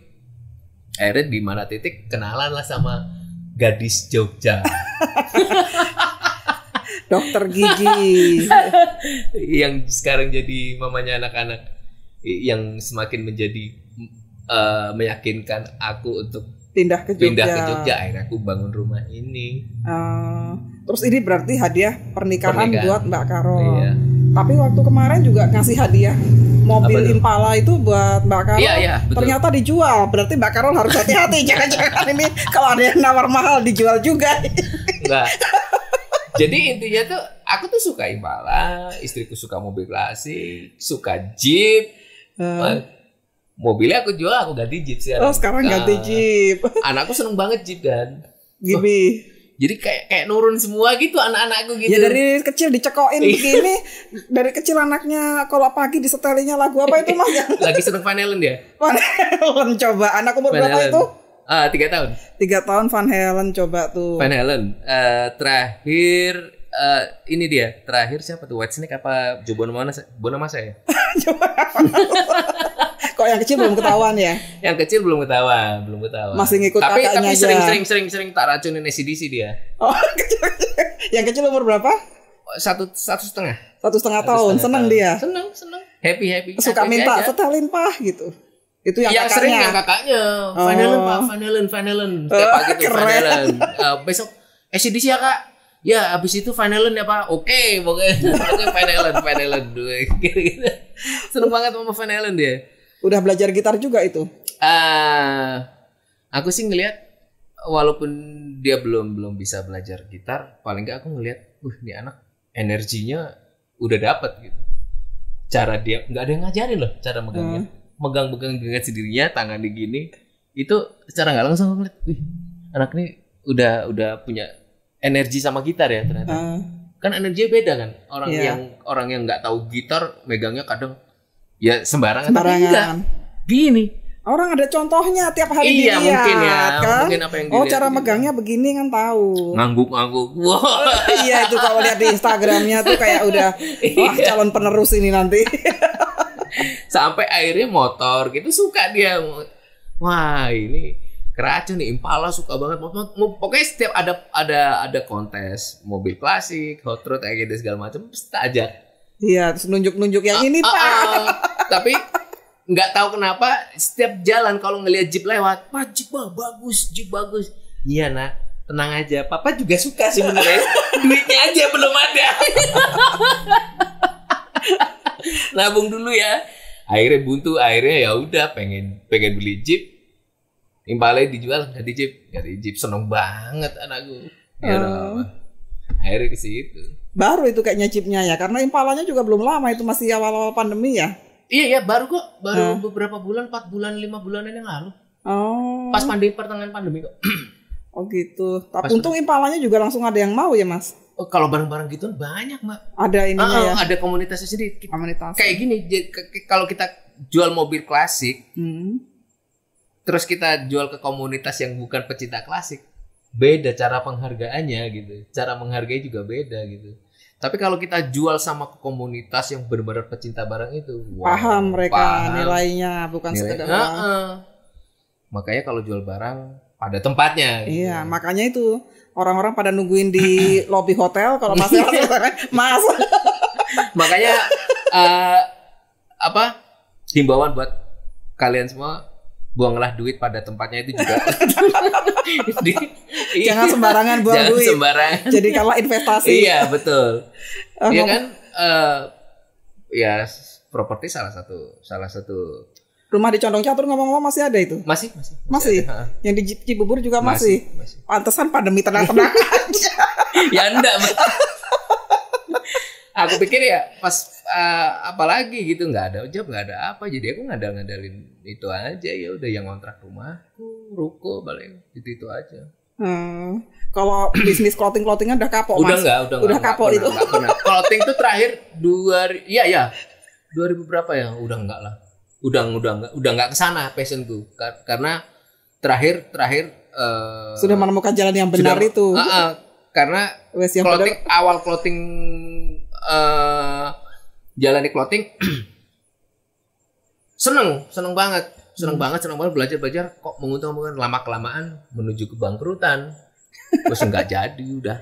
Akhirnya di mana titik kenalan lah sama gadis Jogja. Dokter gigi. Yang sekarang jadi mamanya anak-anak, yang semakin menjadi meyakinkan aku untuk pindah ke Jogja. Akhirnya aku bangun rumah ini. Terus ini berarti hadiah pernikahan buat Mbak Karol. Iya. Tapi waktu kemarin juga ngasih hadiah mobil Impala itu buat Mbak Karol. Iya, ternyata dijual. Berarti Mbak Karol harus hati-hati. Jangan-jangan ini kalau ada yang nawar mahal dijual juga. Enggak. Jadi intinya tuh aku tuh suka Impala, istriku suka mobil klasik, suka Jeep. Mobilnya aku jual, aku ganti Jeep sekarang. Oh, sekarang ganti Jeep. Anakku seneng banget Jeep kan. Gibi. Jadi kayak nurun semua gitu anak-anakku gitu. Ya dari kecil dicekokin begini. Dari kecil anaknya kalau pagi disetelinnya lagu apa itu Mas? Lagi seneng Van Halen dia. Van Halen coba. Anak umur berapa itu? 3 tahun. 3 tahun Van Halen coba tuh. Van Halen. Terakhir ini dia. Terakhir siapa tuh? Whitesnake apa Joe Bonamassa ya? Kok yang kecil belum ketahuan ya? Yang kecil belum ketahuan. Masih ngikut kakaknya tapi aja. sering tak racunin AC/DC dia. Oh, yang kecil umur berapa? 1,5 tahun. Seneng dia. Seneng. Happy. Suka minta setelin Pak gitu. Itu yang kakaknya. Sering yang kakaknya. Van Halen. Setiap pagi tuh Van Halen. Besok AC/DC ya Kak. Ya abis itu Van Halen ya Pak. Oke, pokoknya Van Halen. Gitu. Seneng banget sama Van Halen dia. Udah belajar gitar juga itu? Aku sih ngelihat walaupun dia belum bisa belajar gitar, paling nggak aku ngelihat, ini anak energinya udah dapat gitu. Cara dia nggak ada yang ngajarin loh cara megangnya, megang sendirinya, tangan di gini, itu secara nggak langsung aku ngeliat, anak ini udah punya energi sama gitar ya ternyata. Kan energinya beda kan, orang yang nggak tahu gitar megangnya kadang ya sembarangan. Gini. Orang ada contohnya tiap hari dilihat. Iya mungkin ya. Kan? Mungkin apa yang dilihat. Cara megangnya begini kan tahu. Ngangguk. Wow. Iya itu kalau lihat di Instagramnya tuh kayak udah calon penerus ini nanti. Sampai akhirnya motor gitu suka dia. Wah ini keracun nih, Impala suka banget. Pokoknya setiap ada kontes mobil klasik, hot rod kayak gitu segala macam pasti ajak. Iya, terus nunjuk-nunjuk yang ini Pak. Tapi nggak tahu kenapa setiap jalan kalau ngelihat Jeep lewat, Pak Jeep bagus. Iya nak, tenang aja. Papa juga suka sih beneran. Duitnya aja belum ada. Nabung dulu ya. Akhirnya buntu, ya udah pengen beli Jeep. Impala dijual, ganti Jeep. Seneng banget anakku. Akhirnya ke situ. Baru itu kayaknya Jeepnya ya, karena Impalanya juga belum lama, itu masih awal-awal pandemi ya. Iya baru kok, beberapa bulan, 4 bulan, 5 bulanan yang lalu. Pas pertengahan pandemi kok. Oh gitu. Tapi untung Impalanya juga langsung ada yang mau ya Mas. Kalau barang-barang gitu banyak Mbak. Ada ininya ya. Ada komunitasnya sendiri. Komunitas. Kayak gini, kalau kita jual mobil klasik, terus kita jual ke komunitas yang bukan pecinta klasik, beda cara penghargaannya gitu. Cara menghargai juga beda gitu. Tapi kalau kita jual sama ke komunitas yang benar-benar pecinta barang itu, paham mereka nilainya, bukan sekedar. Makanya kalau jual barang pada tempatnya. Gitu. Iya, makanya itu orang-orang pada nungguin di lobi hotel kalau Mas. Makanya himbauan buat kalian semua, buanglah duit pada tempatnya itu juga. Jangan sembarangan buang duit. Sembarangan. Jadi kalau investasi. Iya betul. Iya kan. Ya properti salah satu. Rumah di Condong Catur ngomong-ngomong masih ada itu? Masih. Yang di Cibubur juga masih. Pantesan pandemi tenang-tenang aja. Ya enggak. Aku pikir ya pas apalagi gitu nggak ada job, nggak ada apa, jadi aku ngandalin itu aja, ya udah yang ngontrak rumahku, ruko paling itu aja. Kalau bisnis clothingan udah kapok Mas. Udah kapok itu. Enggak pernah. Clothing tuh terakhir 2000 berapa ya? Udah enggak lah. Udah enggak kesana passionku. Karena terakhir sudah menemukan jalan yang benar itu. Karena clothing jalan di clothing seneng banget belajar kok menguntungkan, lama kelamaan menuju kebangkrutan, terus nggak jadi udah.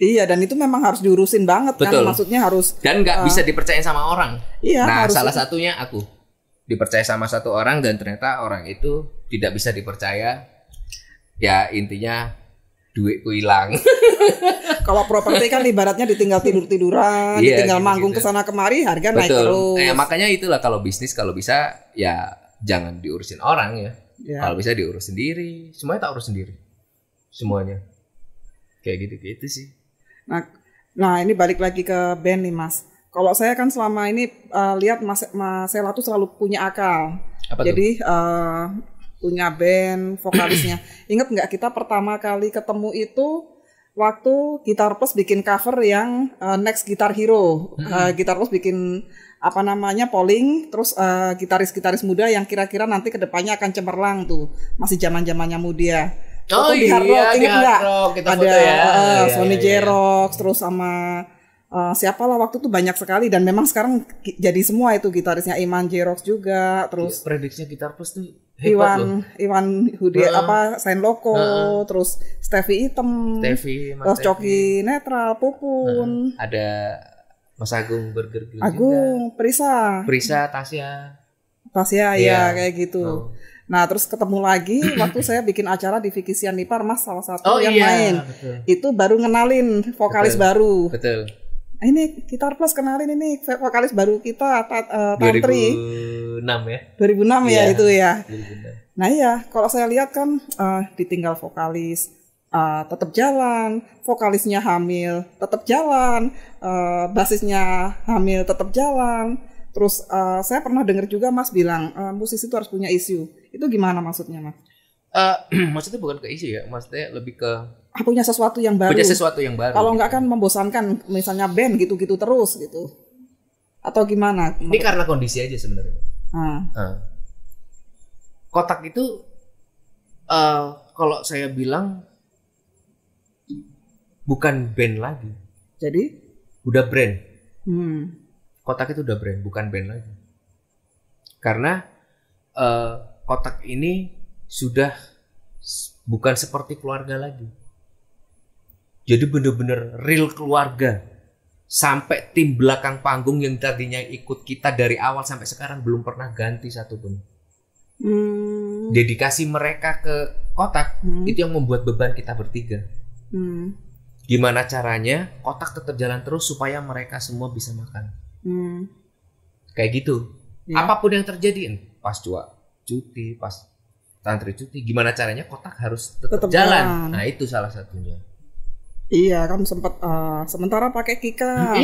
Iya, dan itu memang harus diurusin banget. Betul. Kan, maksudnya harus dan nggak bisa dipercaya sama orang. Iya, nah salah satunya aku dipercaya sama satu orang dan ternyata orang itu tidak bisa dipercaya, ya intinya duitku hilang. Kalau properti kan ibaratnya ditinggal tiduran, ditinggal manggung kesana kemari, harga naik terus. Makanya itulah kalau bisnis kalau bisa ya jangan diurusin orang ya. Kalau bisa diurus sendiri, semuanya tak urus sendiri, semuanya kayak gitu sih. Nah ini balik lagi ke band nih Mas. Kalau saya kan selama ini lihat Mas Sela tuh selalu punya akal. Jadi punya band, vokalisnya. Ingat nggak kita pertama kali ketemu itu waktu Gitar Plus bikin cover yang Next Guitar Hero. Gitar Plus bikin polling, terus gitaris-gitaris muda yang kira-kira nanti kedepannya akan cemerlang tuh. Masih zaman-zamannya Mudia. Oh di Hard Rock, ingat nggak? Ada Sony Jerox, terus sama siapalah waktu itu banyak sekali, dan memang sekarang jadi semua itu gitarisnya Iman Jerox juga, terus prediksinya Gitar Plus tuh Iwan Hudi Sain Loko, terus Stevie Item, terus Coki Netral, Pupun, ada Mas Agung Burger Grill Agung, juga. Prisa, Tasya ya kayak gitu. Nah terus ketemu lagi waktu saya bikin acara di Vicky Sianipar, Mas salah satu yang main. Betul. Itu baru ngenalin vokalis baru. Betul. Ini Gitar Plus kenalin ini vokalis baru kita, Tantri. 2006 ya. 2006 ya itu ya. 2006. Nah iya, kalau saya lihat kan ditinggal vokalis tetap jalan, vokalisnya hamil tetap jalan, basisnya hamil tetap jalan. Terus saya pernah dengar juga Mas bilang musisi itu harus punya isu. Itu gimana maksudnya Mas? Maksudnya bukan ke isu ya, maksudnya lebih ke punya sesuatu yang baru. Kalau gitu. Nggak kan membosankan, misalnya band gitu-gitu terus gitu. Atau gimana? Ini karena kondisi aja sebenarnya. Kotak itu kalau saya bilang bukan band lagi. Jadi? Udah brand. Kotak itu udah brand, bukan band lagi. Karena Kotak ini sudah bukan seperti keluarga lagi. Jadi bener-bener real keluarga. Sampai tim belakang panggung yang tadinya ikut kita dari awal sampai sekarang belum pernah ganti satupun. Dedikasi mereka ke Kotak itu yang membuat beban kita bertiga. Gimana caranya Kotak tetap jalan terus supaya mereka semua bisa makan. Kayak gitu. Apapun yang terjadi, pas cuti, pas Tantri cuti, gimana caranya Kotak harus tetap jalan. Nah itu salah satunya. Iya kan sempat sementara pakai Kika,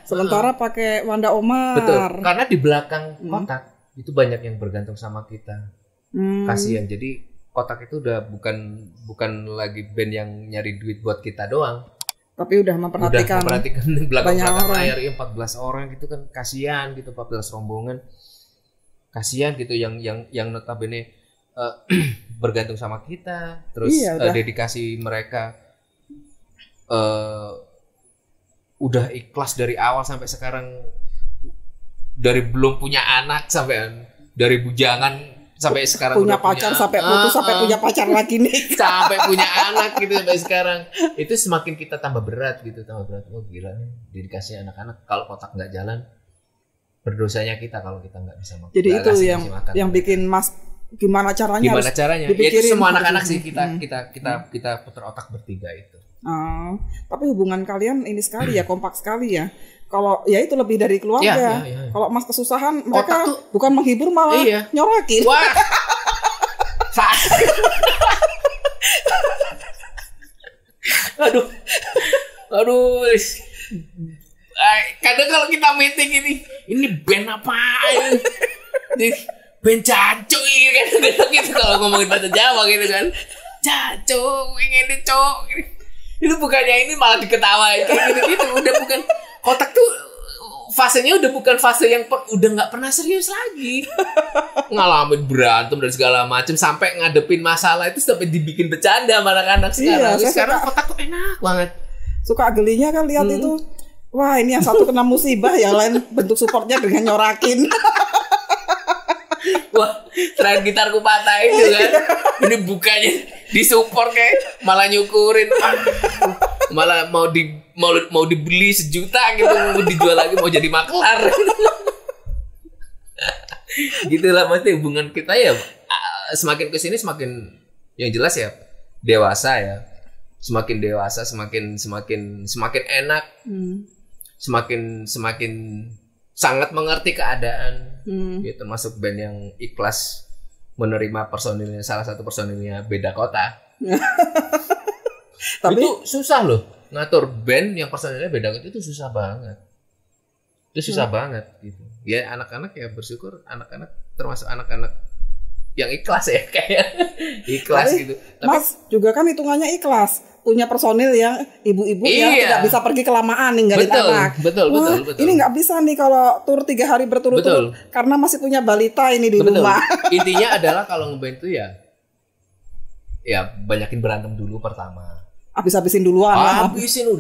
sementara pakai Wanda Omar. Betul. Karena di belakang Kotak itu banyak yang bergantung sama kita. Kasihan. Jadi Kotak itu udah bukan lagi band yang nyari duit buat kita doang. Tapi udah memperhatikan belakang layar 14 orang gitu kan, kasihan gitu, 14 rombongan. Kasihan gitu yang notabene bergantung sama kita. Terus dedikasi mereka udah ikhlas dari awal sampai sekarang, dari belum punya anak sampai dari bujangan sampai sekarang punya pacar sampai putus sampai punya pacar lagi nih sampai punya anak gitu sampai sekarang. Itu semakin kita tambah berat. Oh gila nih dedikasi anak-anak. Kalau Kotak nggak jalan, berdosanya kita kalau kita nggak bisa makan. Jadi itu yang bikin Mas gimana caranya ya itu semua anak-anak sih kita putar otak bertiga itu. Tapi hubungan kalian ini sekali ya, kompak sekali ya. Kalau ya itu lebih dari keluarga. Kalau Mas kesusahan, mereka bukan menghibur malah nyorakin. Wah. Kadang kalau kita meeting ini band apa? Band jancuk ini kadang-kadang gitu kalau ngomongin bahasa Jawa gitu kan. Jancuk, ini cok. Itu bukannya ini malah diketawain kayak gitu-gitu. Udah bukan Kotak tuh fasenya udah bukan fase yang udah nggak pernah serius lagi. Ngalamin berantem dan segala macam sampai ngadepin masalah itu sampai dibikin bercanda sama anak-anak sekarang. Iya, sekarang Kotak tuh enak banget. Suka gelinya kan lihat itu. Wah, ini yang satu kena musibah, yang lain bentuk supportnya dengan nyorakin. Wah, terakhir gitarku patah itu kan. Ini bukannya disupport kayak malah nyukurin. Malah mau dibeli 1 juta gitu, mau dijual lagi mau jadi maklar. Gitulah mesti hubungan kita ya semakin kesini semakin yang jelas ya dewasa ya. Semakin dewasa semakin enak. Semakin sangat mengerti keadaan. Ya, termasuk band yang ikhlas menerima personilnya, salah satu personilnya beda kota. Tapi itu susah loh, ngatur band yang personilnya beda kota itu susah banget. Itu susah banget gitu. Ya anak-anak ya bersyukur anak-anak termasuk anak-anak yang ikhlas ya kayak ikhlas gitu. Tapi Mas juga kan hitungannya ikhlas. Punya personil yang ibu-ibu yang tidak bisa pergi kelamaan ninggalin anak. Betul. Ini nggak bisa nih kalau tur 3 hari berturut-turut karena masih punya balita ini di rumah. Intinya adalah kalau ngeband itu ya banyakin berantem dulu pertama. Habis-habisin duluan lah. Habisin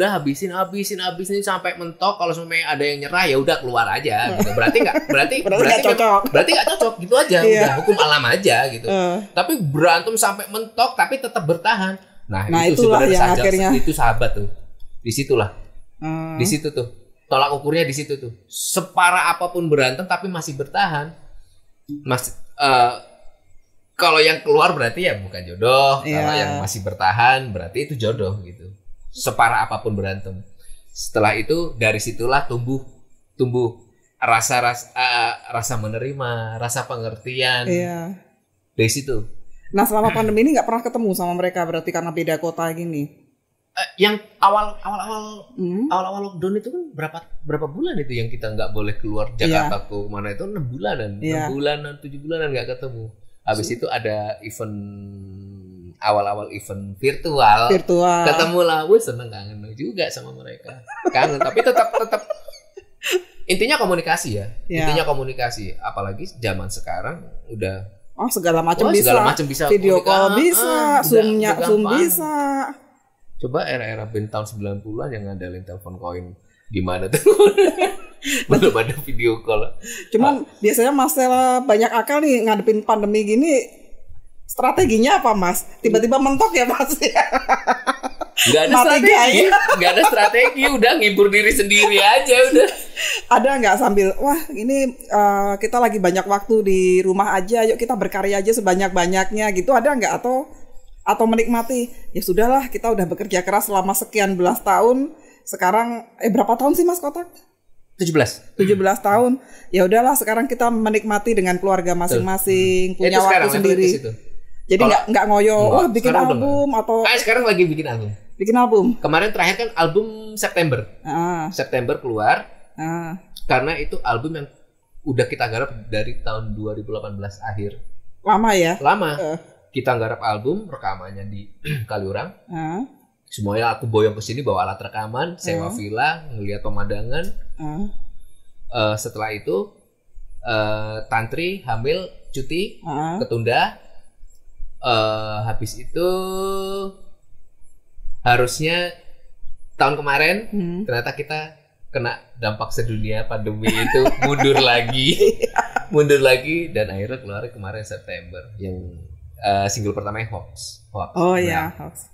sampai mentok. Kalau sampai ada yang nyerah ya udah keluar aja gitu. Berarti nggak cocok. Berarti nggak cocok gitu aja. Udah hukum alam aja gitu. Tapi berantem sampai mentok tapi tetap bertahan. Nah itu itulah yang akhirnya itu sahabat tuh. Disitulah. Di situ tuh. Tolak ukurnya di situ tuh. Separah apapun berantem tapi masih bertahan. Kalau yang keluar berarti ya bukan jodoh. Kalau yang masih bertahan berarti itu jodoh gitu. Separah apapun berantem. Setelah itu dari situlah tumbuh rasa menerima, rasa pengertian. Iya. Dari situ. Nah selama pandemi ini nggak pernah ketemu sama mereka berarti karena beda kota gini. Yang awal lockdown itu kan berapa bulan itu yang kita nggak boleh keluar Jakarta ke mana itu 6 bulanan, 6 bulanan, 7 bulanan nggak ketemu. Habis itu ada event awal event virtual. Ketemu lah, seneng kangen juga sama mereka. Kangen tapi tetap intinya komunikasi ya. Intinya komunikasi. Apalagi zaman sekarang udah segala macam bisa. Video call bisa, Zoom bisa. Coba era-era band tahun 90-an yang ngandelin telepon koin gimana tuh? Belum ada video call. Cuman biasanya Mas Tela banyak akal nih ngadepin pandemi gini. Strateginya apa Mas? Tiba-tiba mentok ya Mas ya? Gak ada strategi, udah ngibur diri sendiri aja udah. Ada nggak sambil wah ini kita lagi banyak waktu di rumah aja, yuk kita berkarya aja sebanyak-banyaknya gitu, ada nggak atau menikmati ya sudahlah kita udah bekerja keras selama sekian belas tahun, sekarang berapa tahun sih Mas Kotak? 17 tahun. Ya udahlah sekarang kita menikmati dengan keluarga masing-masing, punya waktu sendiri. Jadi nggak ngoyo bikin album atau sekarang lagi bikin album. Kemarin terakhir kan album September. September keluar. Karena itu album yang udah kita garap dari tahun 2018 akhir. Lama ya? Lama. Kita garap album, rekamannya di Kaliurang. Semuanya aku boyong ke sini bawa alat rekaman, sewa villa, ngelihat pemandangan. Setelah itu Tantri hamil, cuti, ketunda. Habis itu harusnya tahun kemarin ternyata kita kena dampak sedunia pandemi itu mundur lagi dan akhirnya keluar kemarin September yang single pertamanya Hoax. Hoax.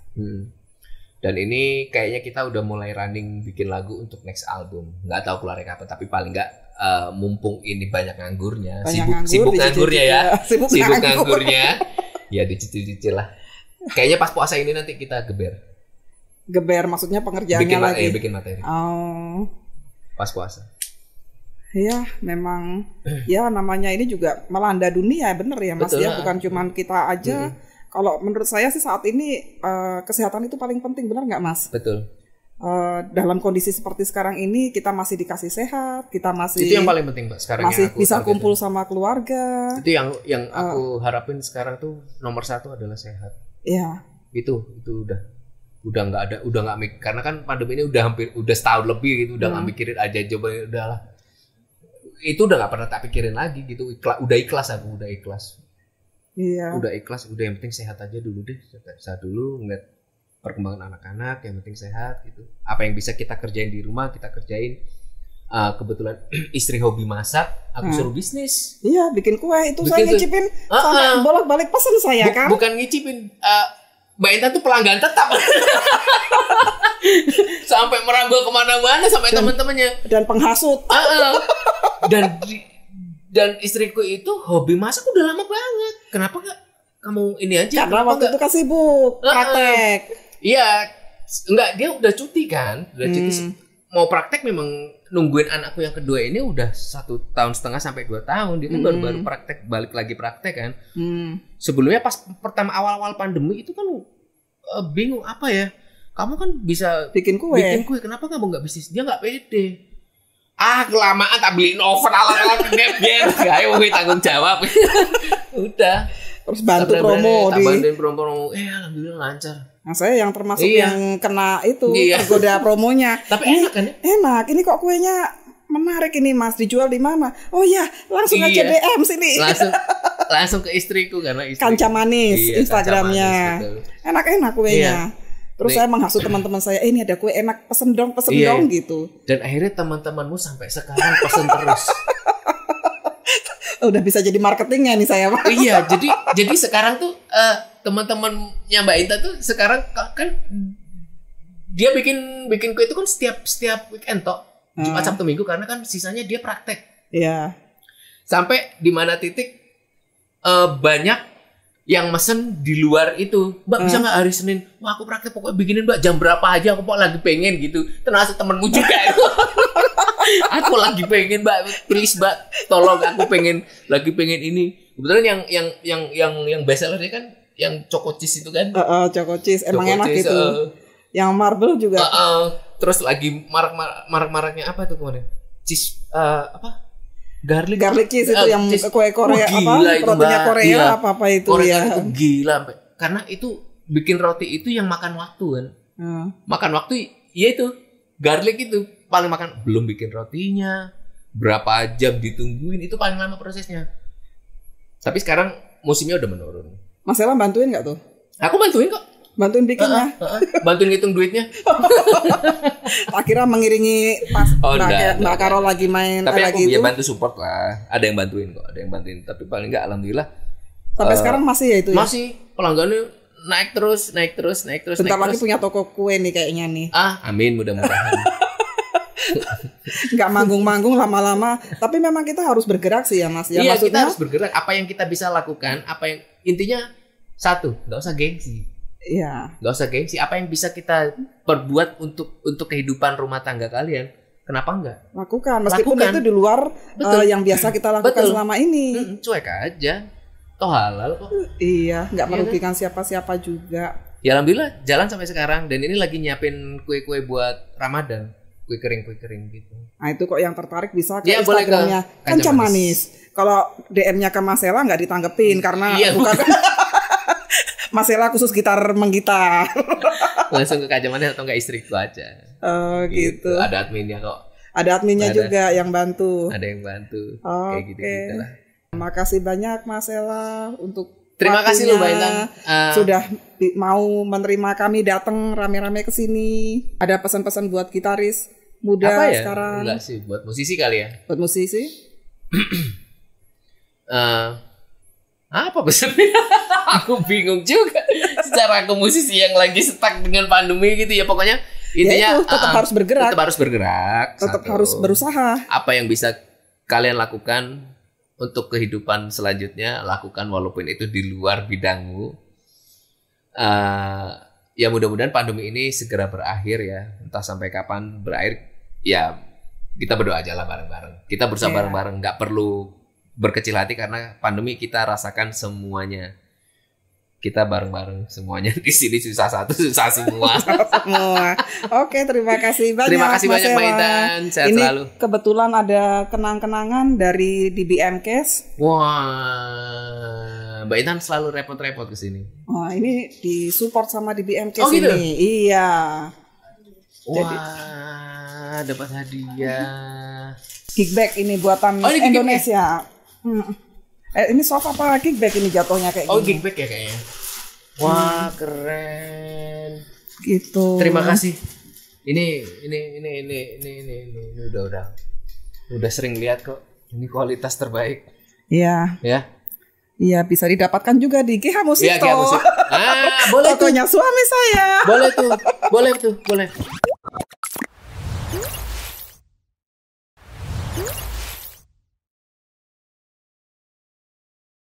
Dan ini kayaknya kita udah mulai running bikin lagu untuk next album. Nggak tahu keluarnya kapan, tapi paling nggak mumpung ini banyak nganggurnya, sibuk nganggurnya ya, sibuk nganggurnya, ya dicicil lah. Kayaknya pas puasa ini nanti kita geber maksudnya pengerjaannya lagi. Bikin materi. Pas puasa. Ya memang ya namanya ini juga melanda dunia bener ya Mas. Betul, ya bukan cuman kita aja. Kalau menurut saya sih saat ini kesehatan itu paling penting, benar nggak Mas? Betul. dalam kondisi seperti sekarang ini kita masih dikasih sehat, kita masih itu yang paling penting Mbak sekarang masih yang aku bisa targetin. kumpul sama keluarga. Itu yang aku harapin sekarang tuh nomor 1 adalah sehat. Ya. Itu udah nggak mikir, karena kan pandemi ini udah setahun lebih gitu, udah nggak mikirin aja coba udahlah. Itu udah nggak pernah tak pikirin lagi gitu. Udah ikhlas. Iya. Udah ikhlas, udah yang penting sehat aja dulu deh. Sehat dulu, ngeliat perkembangan anak-anak, yang penting sehat gitu. Apa yang bisa kita kerjain di rumah kita kerjain. Kebetulan istri hobi masak, aku suruh bisnis. Iya, bikin kue itu saya ngicipin sampai bolak-balik pesan saya kan. Bukan ngicipin, Mbak Intan tuh pelanggan tetap. Sampai merambah kemana-mana sampai teman-temannya. Dan penghasut. Dan istriku itu hobi masak udah lama banget. Kenapa nggak kamu ini aja? Karena waktu itu kan sibuk praktek. Iya, enggak, dia udah cuti kan, udah cuti. Mau praktek memang nungguin anakku yang kedua ini udah 1,5 tahun sampai 2 tahun. Dia kan baru praktek, balik lagi praktek kan. Sebelumnya pas pertama awal-awal pandemi itu kan bingung apa ya. Kamu kan bisa bikin kue. Kenapa kamu nggak bisnis? Dia nggak pede. Kelamaan tak beliin oven ala-ala biar ayo gue tanggung jawab. Udah. Terus bantu promo bantuin promo. Alhamdulillah lancar. Nah, saya yang termasuk yang kena itu tergoda promonya. Tapi enak kan ya? Enak. Ini kok kuenya menarik ini Mas, dijual di mana? Oh ya, langsung aja DM sini. Langsung ke istriku karena istri Kanca Manis Instagramnya. Enak-enak kuenya. Terus saya menghasut teman-teman saya, ini ada kue enak, pesen dong gitu. Dan akhirnya teman-temanmu sampai sekarang pesen terus. Udah bisa jadi marketingnya nih saya. Iya, jadi sekarang tuh teman-temannya Mbak Inta tuh sekarang kan dia bikin kue itu kan setiap weekend toh. Jumat Sabtu Minggu karena kan sisanya dia praktek. Iya. Sampai di mana titik banyak yang mesen di luar itu. Mbak bisa nggak hari Senin? Wah aku praktek pokoknya bikinin Mbak jam berapa aja aku pokoknya lagi pengen gitu. Termasuk temenmu juga itu. Aku lagi pengen Mbak, please Mbak, tolong aku lagi pengen ini. Kebetulan yang best sellernya kan yang choco cheese itu kan. Choco cheese emang enak cheese, itu. Yang marble juga. Terus lagi marak-maraknya apa tuh kemarin? Cheese apa? Garlic cheese itu yang cheese. Kue Korea rotinya Korea apa itu Korea ya. Itu gila, Mbak. Karena itu bikin roti itu yang makan waktu kan. Makan waktu ya itu garlic itu paling makan, belum bikin rotinya, berapa jam ditungguin, itu paling lama prosesnya. Tapi sekarang musimnya udah menurun. Mas Ella bantuin nggak tuh? Aku bantuin kok. Bantuin bikinnya. Bantuin ngitung duitnya. Akhirnya mengiringi pas Mbak Karol lagi main. Tapi aku ya bantu support lah. Ada yang bantuin kok, ada yang bantuin. Tapi paling nggak alhamdulillah. Sampai sekarang masih ya itu ya? Masih. Pelanggannya naik terus. Bentar lagi punya toko kue nih kayaknya nih. Amin mudah-mudahan. Nggak manggung-manggung lama-lama. Tapi memang kita harus bergerak sih ya Mas. Iya, maksudnya kita harus bergerak. Apa yang kita bisa lakukan, intinya satu, nggak usah gengsi. Iya. Nggak usah gengsi. Apa yang bisa kita perbuat untuk kehidupan rumah tangga kalian? Kenapa enggak? Lakukan. Meskipun itu di luar yang biasa kita lakukan selama ini. Cuek aja. Toh halal kok. Iya. Nggak merugikan siapa-siapa juga. Ya alhamdulillah jalan sampai sekarang. Dan ini lagi nyiapin kue-kue buat Ramadan. Kue kering gitu. Nah itu kok yang tertarik bisa ke Instagramnya Kanca Manis. Kalau DM-nya ke Mas Ella nggak ditanggepin karena bukan Mas Ella khusus menggitar. Langsung ke Kanca Manis atau enggak istriku aja. Oh gitu. Ada adminnya kok. Ada adminnya juga yang bantu. Ada yang bantu. Kayak gitu lah. Makasih banyak Mas Ella untuk terima kasih loh Mbak Intan. Sudah mau menerima kami datang rame-rame ke sini. Ada pesan-pesan buat gitaris muda apa ya? Sekarang. Enggak sih, buat musisi kali ya. Buat musisi? Apa pesannya? Aku bingung juga. Secara aku musisi yang lagi stuck dengan pandemi gitu ya, pokoknya intinya tetap harus bergerak. Tetap harus berusaha. Apa yang bisa kalian lakukan untuk kehidupan selanjutnya, lakukan walaupun itu di luar bidangmu. Ya mudah-mudahan pandemi ini segera berakhir ya. Entah sampai kapan berakhir. Ya kita berdoa aja lah bareng-bareng. Kita berusaha bareng-bareng. Nggak perlu berkecil hati karena pandemi kita rasakan semuanya. kita bareng-bareng semuanya di sini susah satu susah semua. Semua. Oke, terima kasih banyak. Terima kasih Mas banyak Mbak Ewa. Intan, sehat Ini selalu. kebetulan ada kenang-kenangan dari DBM Case. Wah, Mbak Intan selalu repot-repot ke sini. Oh, ini disupport sama DBM Case Oh, gitu? ini. Iya. Wah, dapat hadiah. Kickback ini buatan Oh, ini kickback Indonesia. Ini soft apa kickback ini jatuhnya kayak Oh, gini. kickback ya kayaknya. Wah, keren. Gitu. Terima kasih. Ini udah sering lihat kok. Ini kualitas terbaik. Iya. Ya. Iya, bisa didapatkan juga di GH Musik Iya, kayak musik. Ah, boleh tuh. Fotonya suami saya. Boleh tuh. Boleh tuh, boleh.